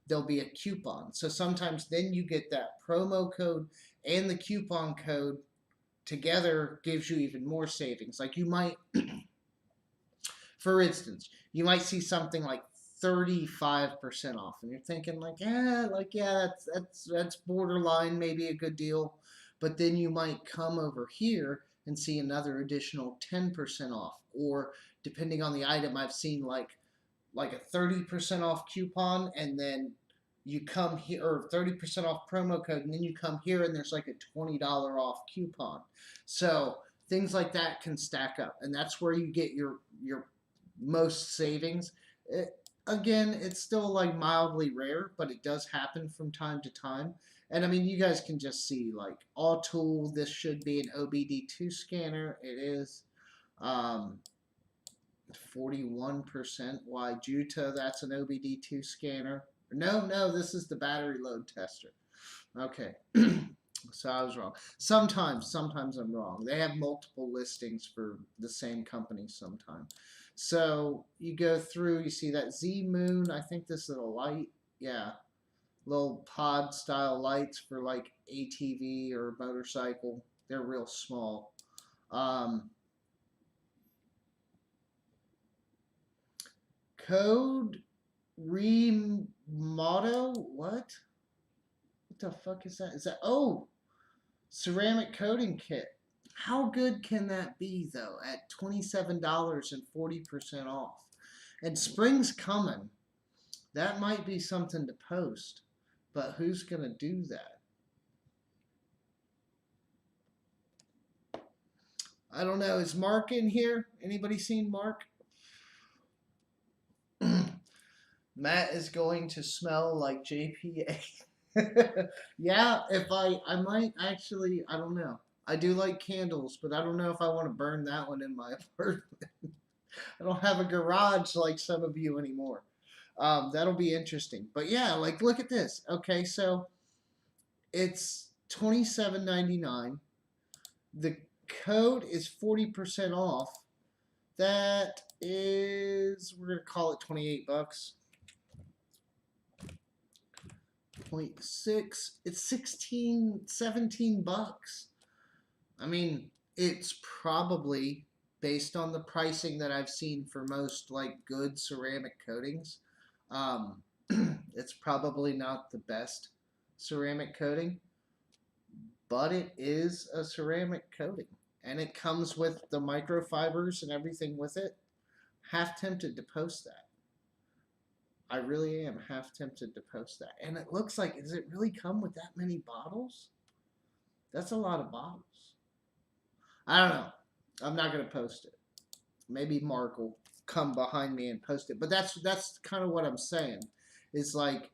[SPEAKER 1] there'll be a coupon. So sometimes then you get that promo code and the coupon code together gives you even more savings. Like you might, for instance, you might see something like 35% off, and you're thinking that's borderline, maybe a good deal. But then you might come over here and see another additional 10% off, or depending on the item, I've seen like a 30% off coupon, and then you come here, or 30% off promo code, and then you come here and there's like a $20 off coupon. So things like that can stack up, and that's where you get your most savings. Again, it's still like mildly rare, but it does happen from time to time. And I mean, you guys can just see like All-Tool, this should be an OBD2 scanner. It is. 41% Juta, that's an OBD2 scanner. No, this is the battery load tester. Okay. So I was wrong. Sometimes I'm wrong. They have multiple listings for the same company sometimes. So you go through, you see that Z Moon. I think this is a light. Yeah. Little pod style lights for like ATV or motorcycle. They're real small. Code Remodel? What? What the fuck is that? Is that, oh, ceramic coating kit. How good can that be though at $27 and 40% off? And spring's coming. That might be something to post, but who's going to do that? I don't know. Is Mark in here? Anybody seen Mark? Matt is going to smell like JPA. Yeah, if I might actually, I don't know. I do like candles, but I don't know if I want to burn that one in my apartment. I don't have a garage like some of you anymore. That'll be interesting. But yeah, like look at this. Okay, so it's $27.99. The code is 40% off. That is, we're gonna call it 28 bucks. 0.6. It's 16, 17 bucks. I mean, it's probably based on the pricing that I've seen for most like good ceramic coatings. It's probably not the best ceramic coating, but it is a ceramic coating, and it comes with the microfibers and everything with it. Half tempted to post that. I really am half tempted to post that. And it looks like, does it really come with that many bottles? That's a lot of bottles. I don't know. I'm not going to post it. Maybe Mark will come behind me and post it. But that's kind of what I'm saying. It's like,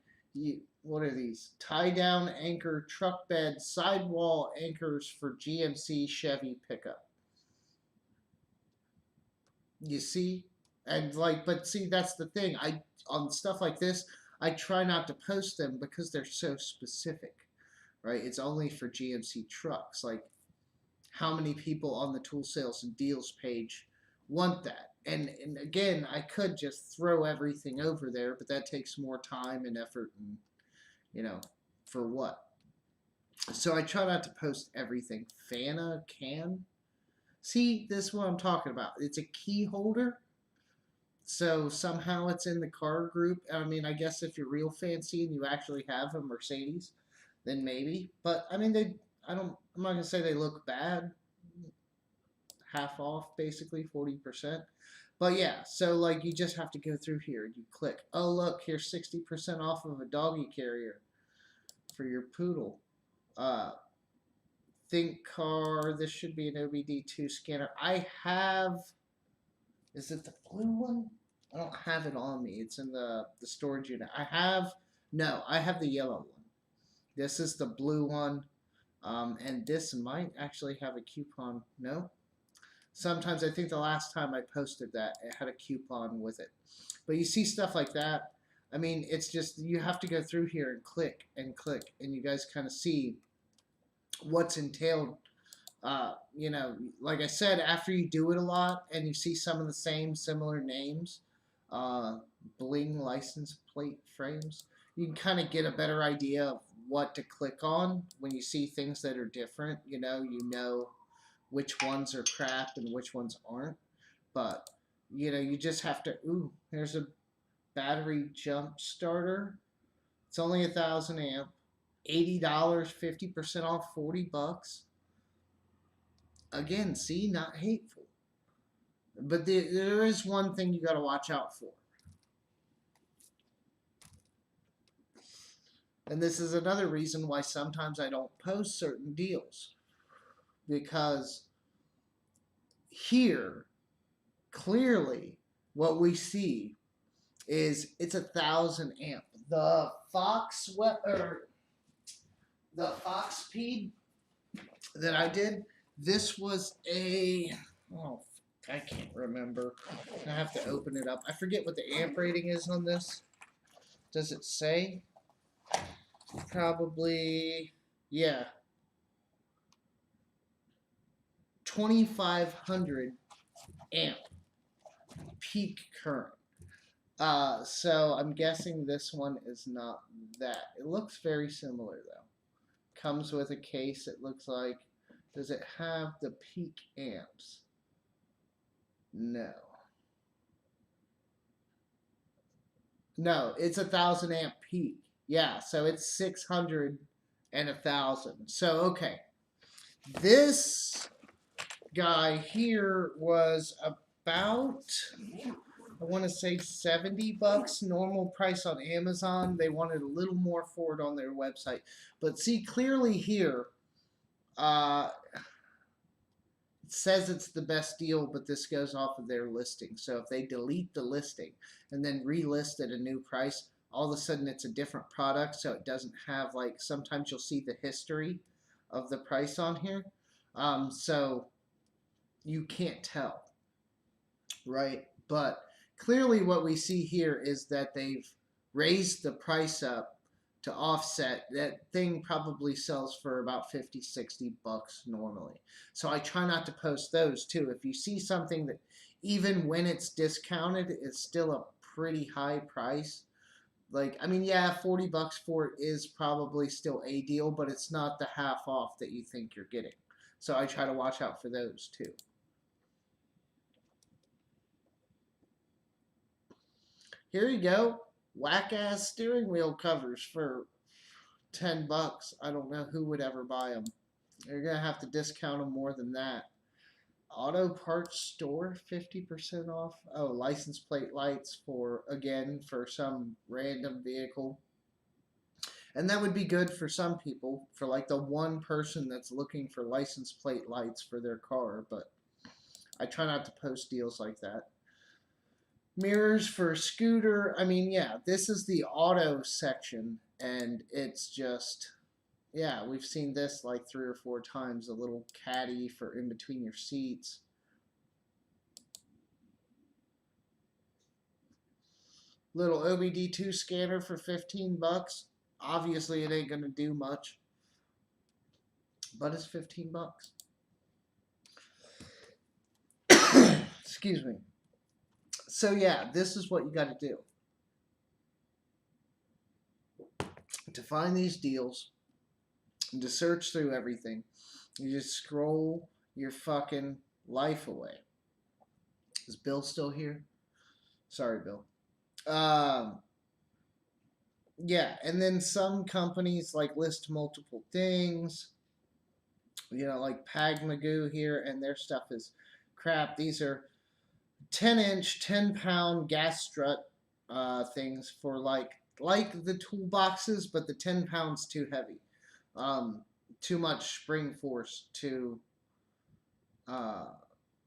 [SPEAKER 1] what are these? Tie down anchor truck bed sidewall anchors for GMC Chevy pickup. You see? And like, but see, that's the thing. On stuff like this, I try not to post them because they're so specific, right? It's only for GMC trucks. Like, how many people on the tool sales and deals page want that? And again, I could just throw everything over there, but that takes more time and effort, and for what? So I try not to post everything. Fana can. See, this is what I'm talking about. It's a key holder. So somehow it's in the car group. I mean, I guess if you're real fancy and you actually have a Mercedes, then maybe. But I mean, I'm not gonna say they look bad. Half off, basically 40%. But yeah, so like you just have to go through here and you click. Oh look, here's 60% off of a doggy carrier for your poodle. Think car. This should be an OBD2 scanner. I have. Is it the blue one? I don't have it on me. It's in the storage unit. I have the yellow one. This is the blue one. And this might actually have a coupon. No? Sometimes I think the last time I posted that, it had a coupon with it. But you see stuff like that. I mean, it's just, you have to go through here and click, and you guys kind of see what's entailed. Like I said, after you do it a lot and you see some of the same similar names, bling license plate frames, you can kind of get a better idea of what to click on when you see things that are different. You know which ones are crap and which ones aren't. But you just have to. Ooh, there's a battery jump starter. It's only 1,000 amp, $80, 50% off, 40 bucks. Again, see, not hateful. But there is one thing you got to watch out for. And this is another reason why sometimes I don't post certain deals. Because here, clearly, what we see is it's 1,000 amp. The the Fox Speed that I did, this was a, oh, I can't remember. I have to open it up. I forget what the amp rating is on this. Does it say? Probably, yeah, 2,500 amp peak current. So I'm guessing this one is not that. It looks very similar though. Comes with a case, it looks like. Does it have the peak amps? No. No, it's 1,000 amp peak. Yeah, so it's 600 and 1,000. So, okay. This guy here was about, I want to say $70 normal price on Amazon. They wanted a little more for it on their website. But see clearly here, it says it's the best deal, but this goes off of their listing. So if they delete the listing and then relist at a new price, all of a sudden it's a different product. So it doesn't have, like, sometimes you'll see the history of the price on here. So you can't tell, right? But clearly what we see here is that they've raised the price up to offset. That thing probably sells for about 50, 60 bucks normally. So I try not to post those too. If you see something that even when it's discounted, it's still a pretty high price. Like, I mean, yeah, 40 bucks for it is probably still a deal, but it's not the half off that you think you're getting. So I try to watch out for those too. Here you go. Whack ass steering wheel covers for 10 bucks. I don't know who would ever buy them. You're going to have to discount them more than that. Auto parts store, 50% off. Oh, license plate lights for, again, for some random vehicle. And that would be good for some people, for like the one person that's looking for license plate lights for their car. But I try not to post deals like that. Mirrors for a scooter. I mean, yeah, this is the auto section, and it's just, yeah, we've seen this like 3 or 4 times. A little caddy for in between your seats. Little OBD2 scanner for 15 bucks. Obviously, it ain't gonna do much, but it's 15 bucks. Excuse me. So yeah, this is what you got to do to find these deals and to search through everything. You just scroll your fucking life away. Is Bill still here? Sorry, Bill. Yeah, and then some companies like list multiple things. You know, like Pag Magoo here, and their stuff is crap. These are 10-inch, 10-pound gas strut things for like the toolboxes, but the 10 pounds too heavy. Too much spring force to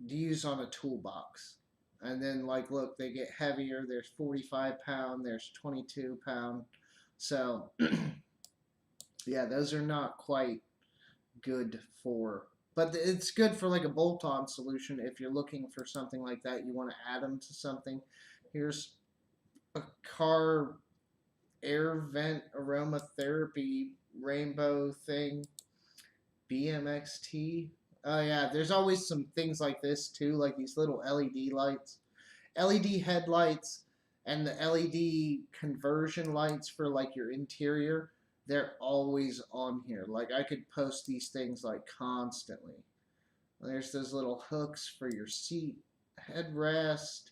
[SPEAKER 1] use on a toolbox. And then, like, look, they get heavier. There's 45 pound, there's 22 pound. So, yeah, those are not quite good for, but it's good for like a bolt-on solution if you're looking for something like that. You want to add them to something. Here's a car air vent aromatherapy rainbow thing. BMXT. Oh yeah, there's always some things like this too, like these little LED lights, LED headlights, and the LED conversion lights for like your interior. They're always on here. Like, I could post these things like constantly. There's those little hooks for your seat headrest.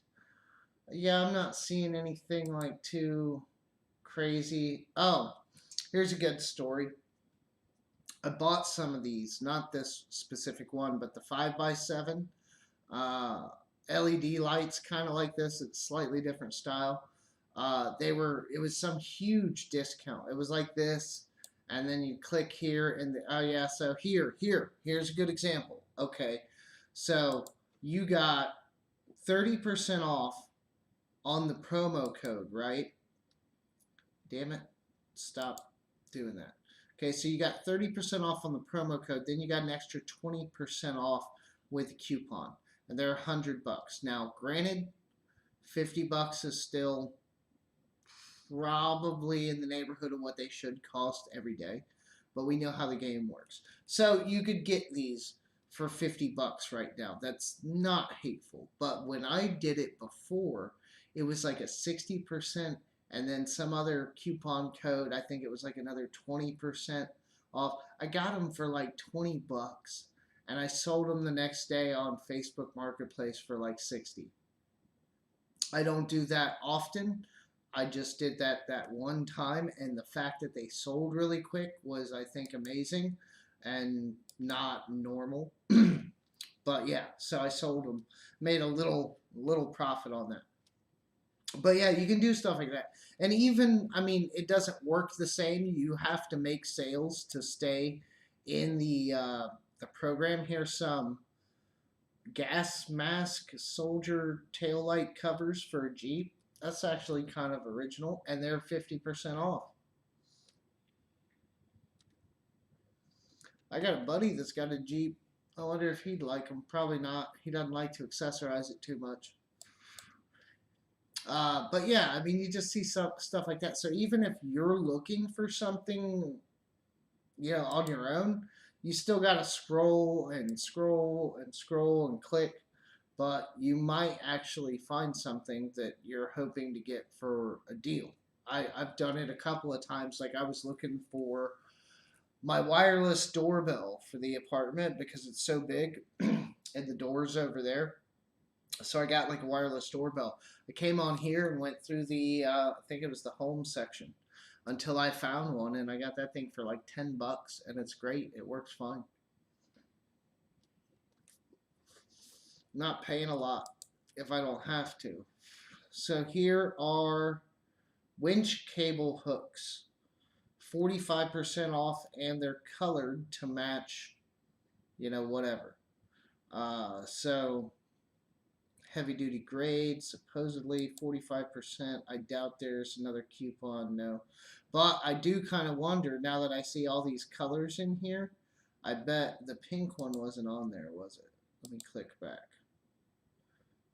[SPEAKER 1] Yeah, I'm not seeing anything like too crazy. Oh, here's a good story. I bought some of these, not this specific one, but the 5x7 LED lights, kind of like this. It's slightly different style. It was some huge discount. It was like this, and then you click here, and oh yeah, so here's a good example. Okay, so you got 30% off on the promo code, right? Damn it, stop doing that. Okay, so you got 30% off on the promo code, then you got an extra 20% off with a coupon, and they're $100. Now, granted, $50 is still probably in the neighborhood of what they should cost every day, but we know how the game works. So you could get these for $50 right now. That's not hateful, but when I did it before, it was like a 60% and then some other coupon code. I think it was like another 20% off. I got them for like $20 and I sold them the next day on Facebook Marketplace for like 60. I don't do that often. I just did that one time, and the fact that they sold really quick was, I think, amazing and not normal. But yeah, so I sold them, made a little profit on that. But yeah, you can do stuff like that, and even I mean, it doesn't work the same. You have to make sales to stay in the program. Here's some gas mask soldier taillight covers for a Jeep. That's actually kind of original, and they're 50% off. I got a buddy that's got a Jeep. I wonder if he'd like them. Probably not. He doesn't like to accessorize it too much. But yeah, I mean, you just see some stuff like that. So even if you're looking for something, on your own, you still got to scroll and scroll and scroll and click, but you might actually find something that you're hoping to get for a deal. I've done it a couple of times. Like I was looking for my wireless doorbell for the apartment because it's so big and the door's over there. So I got like a wireless doorbell. I came on here and went through I think it was the home section until I found one, and I got that thing for like $10, and it's great. It works fine. Not paying a lot if I don't have to. So here are winch cable hooks, 45% off, and they're colored to match, whatever. So heavy duty grade, supposedly 45%. I doubt there's another coupon, no. But I do kind of wonder, now that I see all these colors in here, I bet the pink one wasn't on there, was it? Let me click back.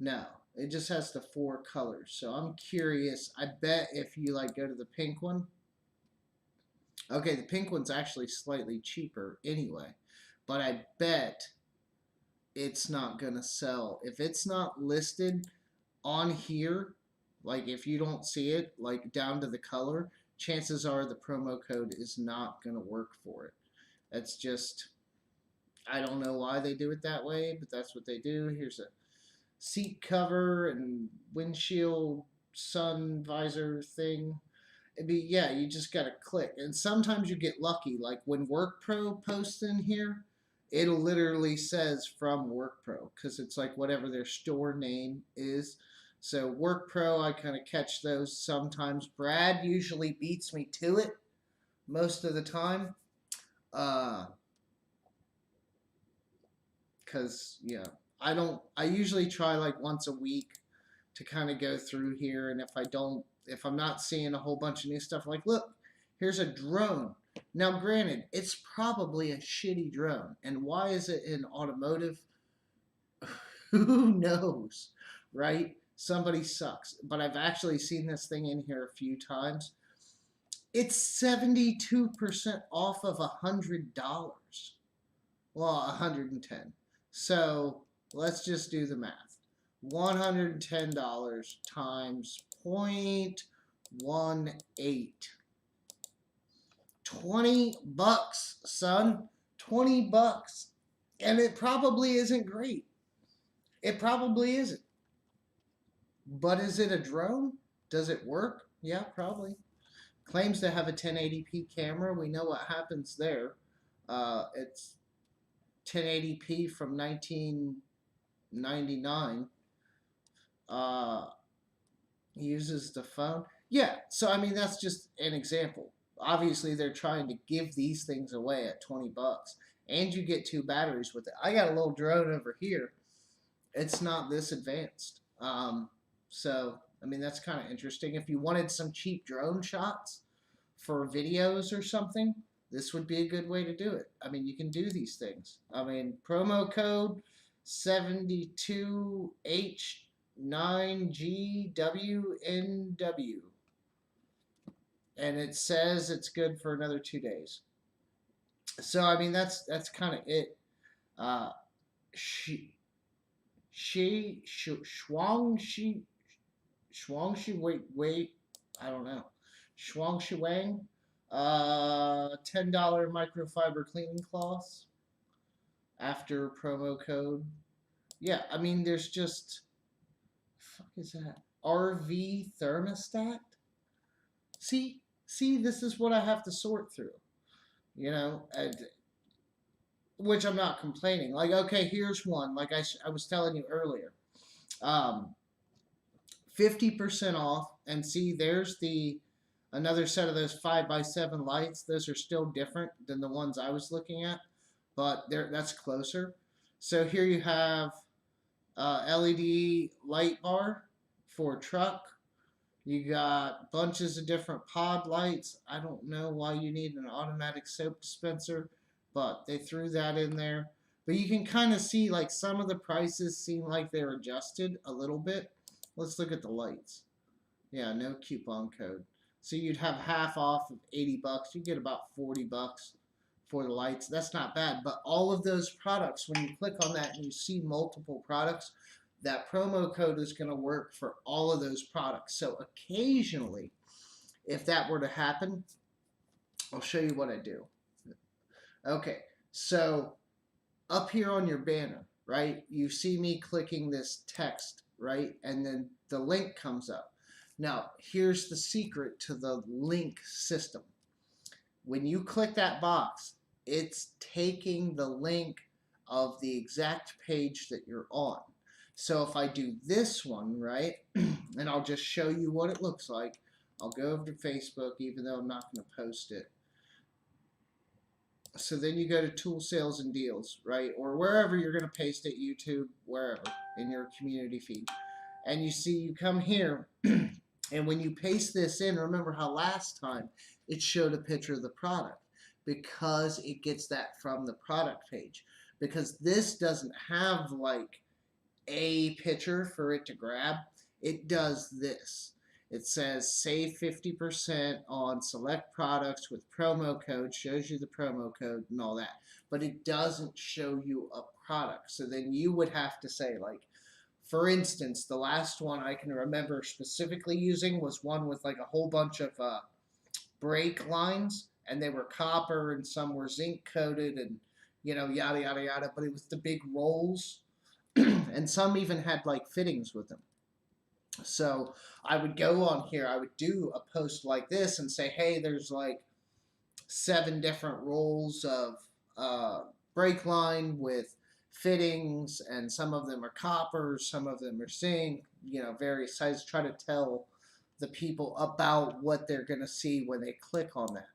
[SPEAKER 1] No, it just has the 4 colors. So I'm curious. I bet if you go to the pink one. Okay, the pink one's actually slightly cheaper anyway. But I bet it's not going to sell. If it's not listed on here, like if you don't see it, like down to the color, chances are the promo code is not going to work for it. That's just, I don't know why they do it that way, but that's what they do. Here's a seat cover and windshield sun visor thing. Yeah, you just gotta click, and sometimes you get lucky. Like when WorkPro posts in here, it'll literally says from WorkPro because it's like whatever their store name is. So WorkPro, I kind of catch those sometimes. Brad usually beats me to it most of the time, because I usually try like once a week to kind of go through here, and if I'm not seeing a whole bunch of new stuff, like look, here's a drone. Now, granted, it's probably a shitty drone, and why is it in automotive? Who knows, right? Somebody sucks. But I've actually seen this thing in here a few times. It's 72% off of $100. Well, 110. So let's just do the math. $110 times 0.18. $20, son. $20. And it probably isn't great. It probably isn't. But is it a drone? Does it work? Yeah, probably. Claims to have a 1080p camera. We know what happens there. It's 1080p from 1999. Uses the phone. Yeah, so I mean that's just an example. Obviously, they're trying to give these things away at $20, and you get two batteries with it. I got a little drone over here. It's not this advanced. So I mean that's kind of interesting. If you wanted some cheap drone shots for videos or something, this would be a good way to do it. I mean, you can do these things. I mean, promo code 72H9GWNW, and it says it's good for another 2 days. So I mean, that's kind of it. Uh, she Shuang Shi wait, I don't know. Shuang Shi Wang, $10 microfiber cleaning cloths after promo code. Yeah, I mean, there's just fuck is that? RV thermostat. See, this is what I have to sort through. You know, which I'm not complaining. Like, okay, here's one. Like I was telling you earlier. Um, 50% off, and see there's the another set of those 5x7 lights. Those are still different than the ones I was looking at, but that's closer. So here you have LED light bar for a truck. You got bunches of different pod lights. I don't know why you need an automatic soap dispenser, but they threw that in there. But you can kind of see like some of the prices seem like they're adjusted a little bit. Let's look at the lights. Yeah, no coupon code. So you'd have half off of $80. You get about $40 for the lights. That's not bad. But all of those products, when you click on that and you see multiple products, that promo code is going to work for all of those products. So occasionally, if that were to happen, I'll show you what I do. Okay, so up here on your banner, right, you see me clicking this text, right, and then the link comes up. Now, here's the secret to the link system. When you click that box, it's taking the link of the exact page that you're on. So if I do this one, right, and I'll just show you what it looks like. I'll go over to Facebook, even though I'm not going to post it. So then you go to tool sales and deals, right, or wherever you're going to paste it, YouTube, wherever, in your community feed. And you see, you come here, and when you paste this in, remember how last time it showed a picture of the product, because it gets that from the product page. Because this doesn't have like a picture for it to grab, it does this. It says save 50% on select products with promo code, shows you the promo code and all that. But it doesn't show you a product. So then you would have to say, like, for instance, the last one I can remember specifically using was one with like a whole bunch of brake lines, and they were copper and some were zinc coated and, you know, yada, yada, yada. But it was the big rolls, and some even had like fittings with them. So I would go on here, I would do a post like this and say, hey, there's like 7 different rolls of brake line with fittings, and some of them are copper, some of them are zinc, you know, various sizes. Try to tell the people about what they're going to see when they click on that.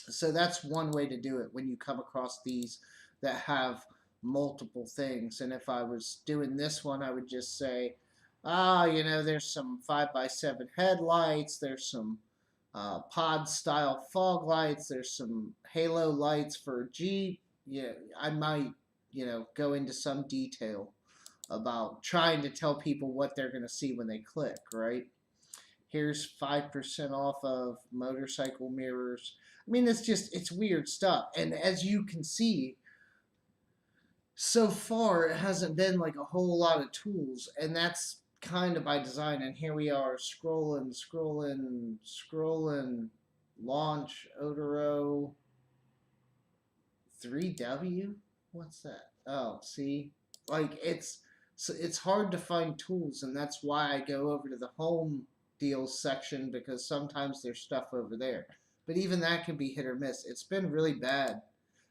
[SPEAKER 1] So that's one way to do it when you come across these that have multiple things. And if I was doing this one, I would just say, you know, there's some 5x7 headlights, there's some pod style fog lights, there's some halo lights for Jeep. Yeah, I might, you know, go into some detail about trying to tell people what they're going to see when they click, right? Here's 5% off of motorcycle mirrors. I mean, it's weird stuff. And as you can see, so far it hasn't been like a whole lot of tools, and that's kind of by design. And here we are scrolling, launch Odoro 3W. What's that? Oh, see, like it's hard to find tools, and that's why I go over to the home deals section, because sometimes there's stuff over there. But even that can be hit or miss. It's been really bad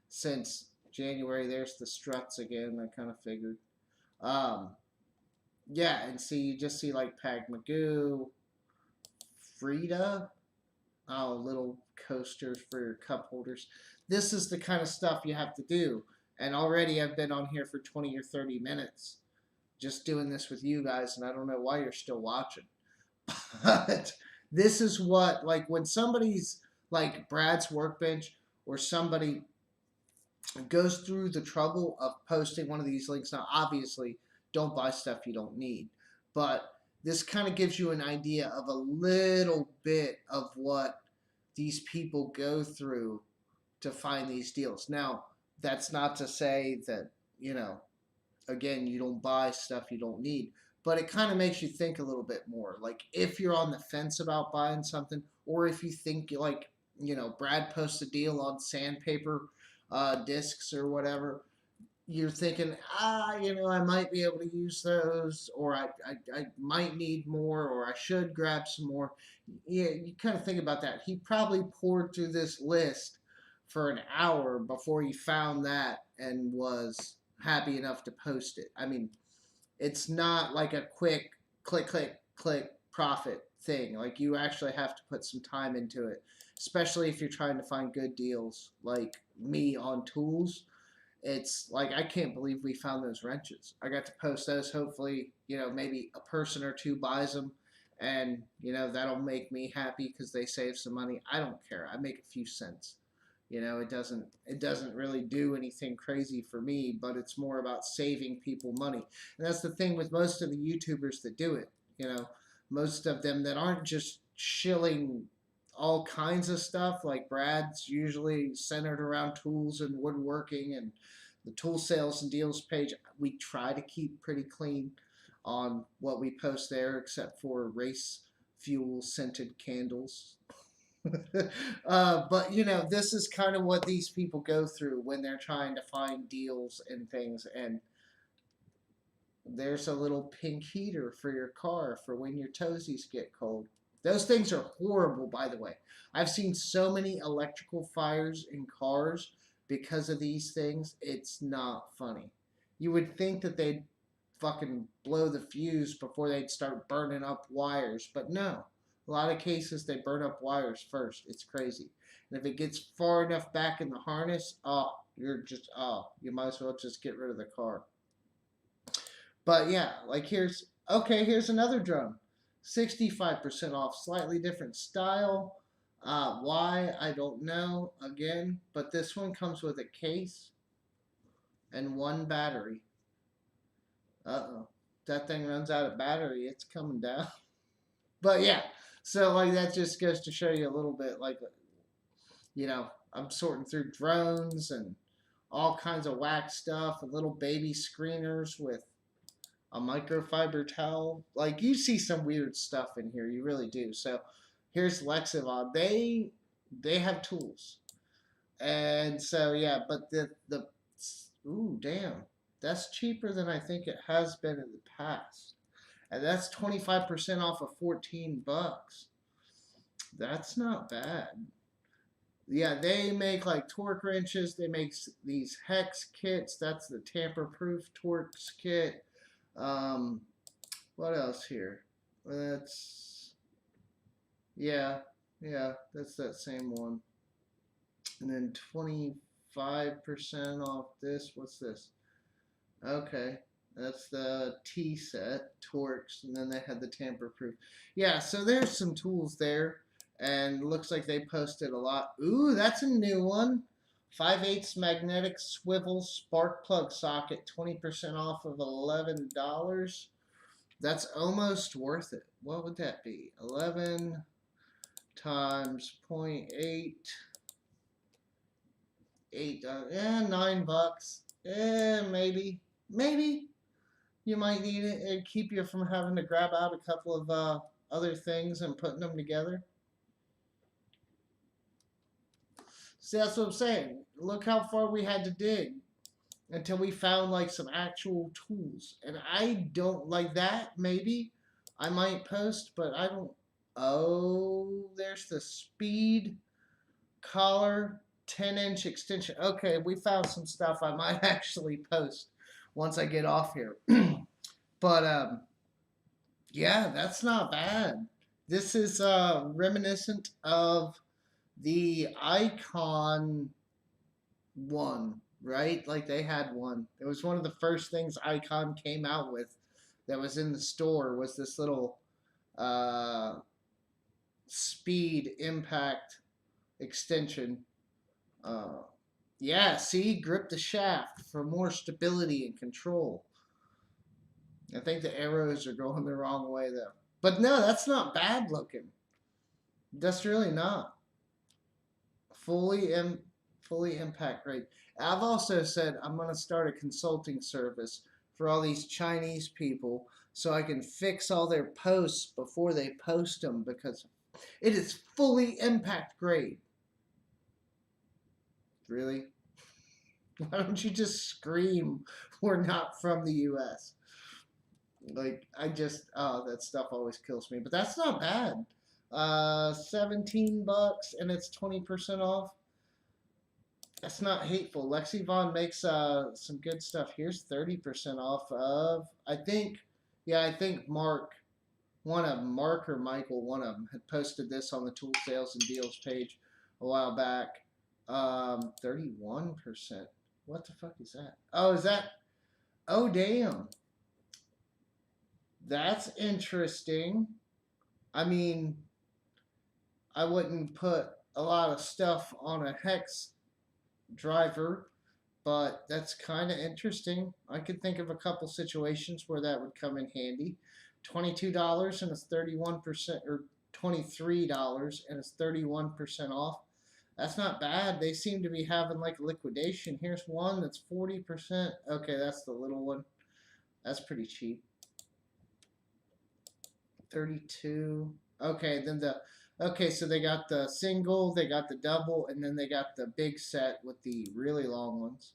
[SPEAKER 1] since January. There's the struts again. I kind of figured. Yeah, and see, you just see like Pag Magoo, Frida. Oh, little coasters for your cup holders. This is the kind of stuff you have to do. And already I've been on here for 20 or 30 minutes just doing this with you guys, and I don't know why you're still watching. But this is what, like, when somebody's like Brad's Workbench or somebody goes through the trouble of posting one of these links. Now, obviously, don't buy stuff you don't need, but this kind of gives you an idea of a little bit of what these people go through to find these deals. Now, that's not to say that, again, you don't buy stuff you don't need, but it kind of makes you think a little bit more. Like, if you're on the fence about buying something, or if you think, like, Brad posts a deal on sandpaper discs or whatever, you're thinking, I might be able to use those, or I might need more, or I should grab some more. Yeah, you kind of think about that. He probably poured through this list for an hour before he found that and was happy enough to post it. I mean, it's not like a quick click, click, click profit thing. Like, you actually have to put some time into it, especially if you're trying to find good deals like me on tools. It's like, I can't believe we found those wrenches. I got to post those. Hopefully, maybe a person or two buys them, and that'll make me happy because they save some money. I don't care. I make a few cents. It doesn't really do anything crazy for me, but it's more about saving people money. And that's the thing with most of the YouTubers that do it. Most of them that aren't just shilling all kinds of stuff. Like Brad's usually centered around tools and woodworking and the tool sales and deals page. We try to keep pretty clean on what we post there, except for race fuel scented candles. But this is kind of what these people go through when they're trying to find deals and things. And there's a little pink heater for your car for when your toesies get cold. Those things are horrible, by the way. I've seen so many electrical fires in cars because of these things. It's not funny. You would think that they'd fucking blow the fuse before they'd start burning up wires, but no. A lot of cases, they burn up wires first. It's crazy. And if it gets far enough back in the harness, you might as well just get rid of the car. But yeah, like here's another drum. 65% off, slightly different style. Why, I don't know, again. But this one comes with a case and one battery. Uh-oh. That thing runs out of battery. It's coming down. But yeah. So, like, that just goes to show you a little bit, like, I'm sorting through drones and all kinds of whack stuff and little baby screeners with a microfiber towel. Like, you see some weird stuff in here. You really do. So, here's Lexivon. They have tools. And so, yeah, but ooh, damn. That's cheaper than I think it has been in the past. And that's 25% off of $14. That's not bad. Yeah, they make like torque wrenches. They make these hex kits. That's the tamper-proof Torx kit. What else here? That's that's that same one. And then 25% off this. What's this? Okay. That's the T set, Torx, and then they had the tamper-proof. Yeah, so there's some tools there, and looks like they posted a lot. Ooh, that's a new one. 5/8 magnetic swivel spark plug socket, 20% off of $11. That's almost worth it. What would that be? 11 times 0.8. $9. Maybe. You might need it. It'd keep you from having to grab out a couple of other things and putting them together. See, that's what I'm saying. Look how far we had to dig until we found like some actual tools. And I don't like that. Maybe I might post, but I don't. Oh, there's the speed collar 10-inch extension. Okay, we found some stuff I might actually post once I get off here. But yeah, that's not bad. This is reminiscent of the Icon one, right? Like they had one. It was one of the first things Icon came out with that was in the store was this little uh, speed impact extension. Uh, yeah, see, grip the shaft for more stability and control. I think the arrows are going the wrong way though. But no, that's not bad looking. That's really not. Fully Im- Fully impact rate. I've also said I'm going to start a consulting service for all these Chinese people so I can fix all their posts before they post them because it is fully impact grade. Really? Why don't you just scream we're not from the US? Like I just that stuff always kills me. But that's not bad. 17 bucks and it's 20% off. That's not hateful. Lexi Vaughn makes some good stuff. Here's 30% off of I think Mark or Michael, one of them, had posted this on the tool sales and deals page a while back. 31%. What the fuck is that? Oh, is that? Oh, damn. That's interesting. I mean, I wouldn't put a lot of stuff on a hex driver, but that's kind of interesting. I could think of a couple situations where that would come in handy. $22 and it's 31%, or $23 and it's 31% off. That's not bad. They seem to be having like a liquidation. Here's one that's 40%. Okay, that's the little one. That's pretty cheap. 32. Okay, then so they got the single, they got the double, and then they got the big set with the really long ones.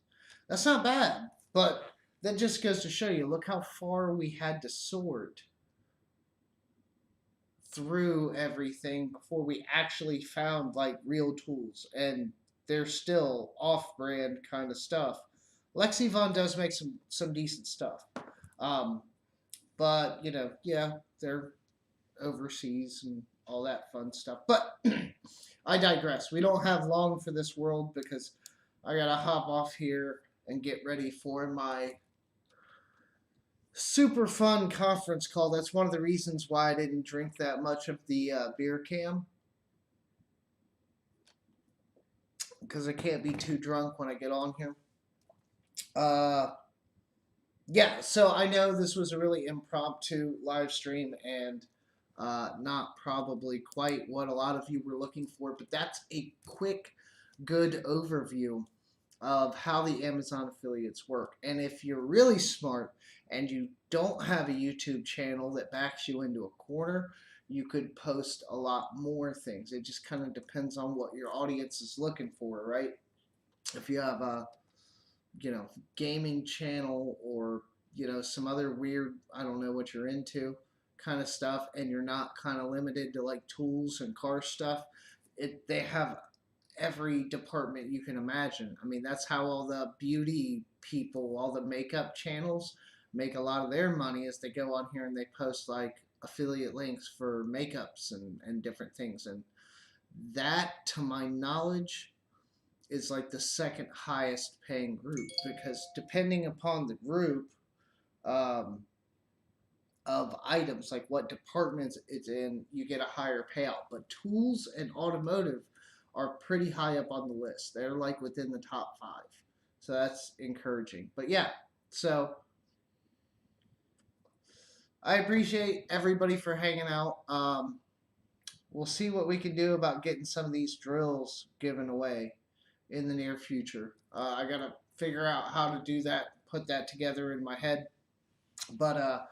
[SPEAKER 1] That's not bad, but that just goes to show you, look how far we had to sort through everything before we actually found like real tools, and they're still off-brand kind of stuff. Lexi Von does make some decent stuff, um, but yeah, they're overseas and all that fun stuff. But I digress. We don't have long for this world because I gotta hop off here and get ready for my super fun conference call. That's one of the reasons why I didn't drink that much of the beer cam because I can't be too drunk when I get on here. Uh, yeah, so I know this was a really impromptu live stream and not probably quite what a lot of you were looking for, but that's a quick, good overview of how the Amazon affiliates work. And if you're really smart and you don't have a YouTube channel that backs you into a corner, you could post a lot more things. It just kind of depends on what your audience is looking for, right? If you have a gaming channel or some other weird, I don't know what you're into kind of stuff, and you're not kind of limited to like tools and car stuff, they have every department you can imagine. I mean, that's how all the beauty people, all the makeup channels make a lot of their money, is they go on here and they post like affiliate links for makeups and different things. And that, to my knowledge, is like the second highest paying group, because depending upon the group um, of items, like what departments it's in, you get a higher payout. But tools and automotive are pretty high up on the list. They're like within the top 5. So that's encouraging. But yeah, so I appreciate everybody for hanging out. We'll see what we can do about getting some of these drills given away in the near future. I got to figure out how to do that, put that together in my head. But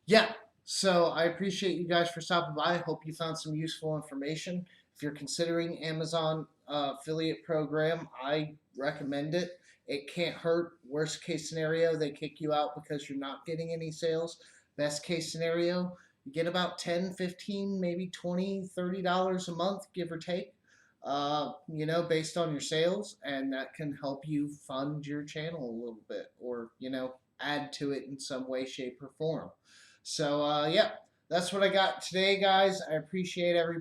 [SPEAKER 1] yeah, so I appreciate you guys for stopping by. I hope you found some useful information. If you're considering Amazon affiliate program, I recommend it. It can't hurt. Worst case scenario, they kick you out because you're not getting any sales. Best case scenario, you get about 10, 15, maybe 20, $30 a month, give or take, based on your sales, and that can help you fund your channel a little bit, or, add to it in some way, shape, or form. So, yeah, that's what I got today, guys. I appreciate everybody.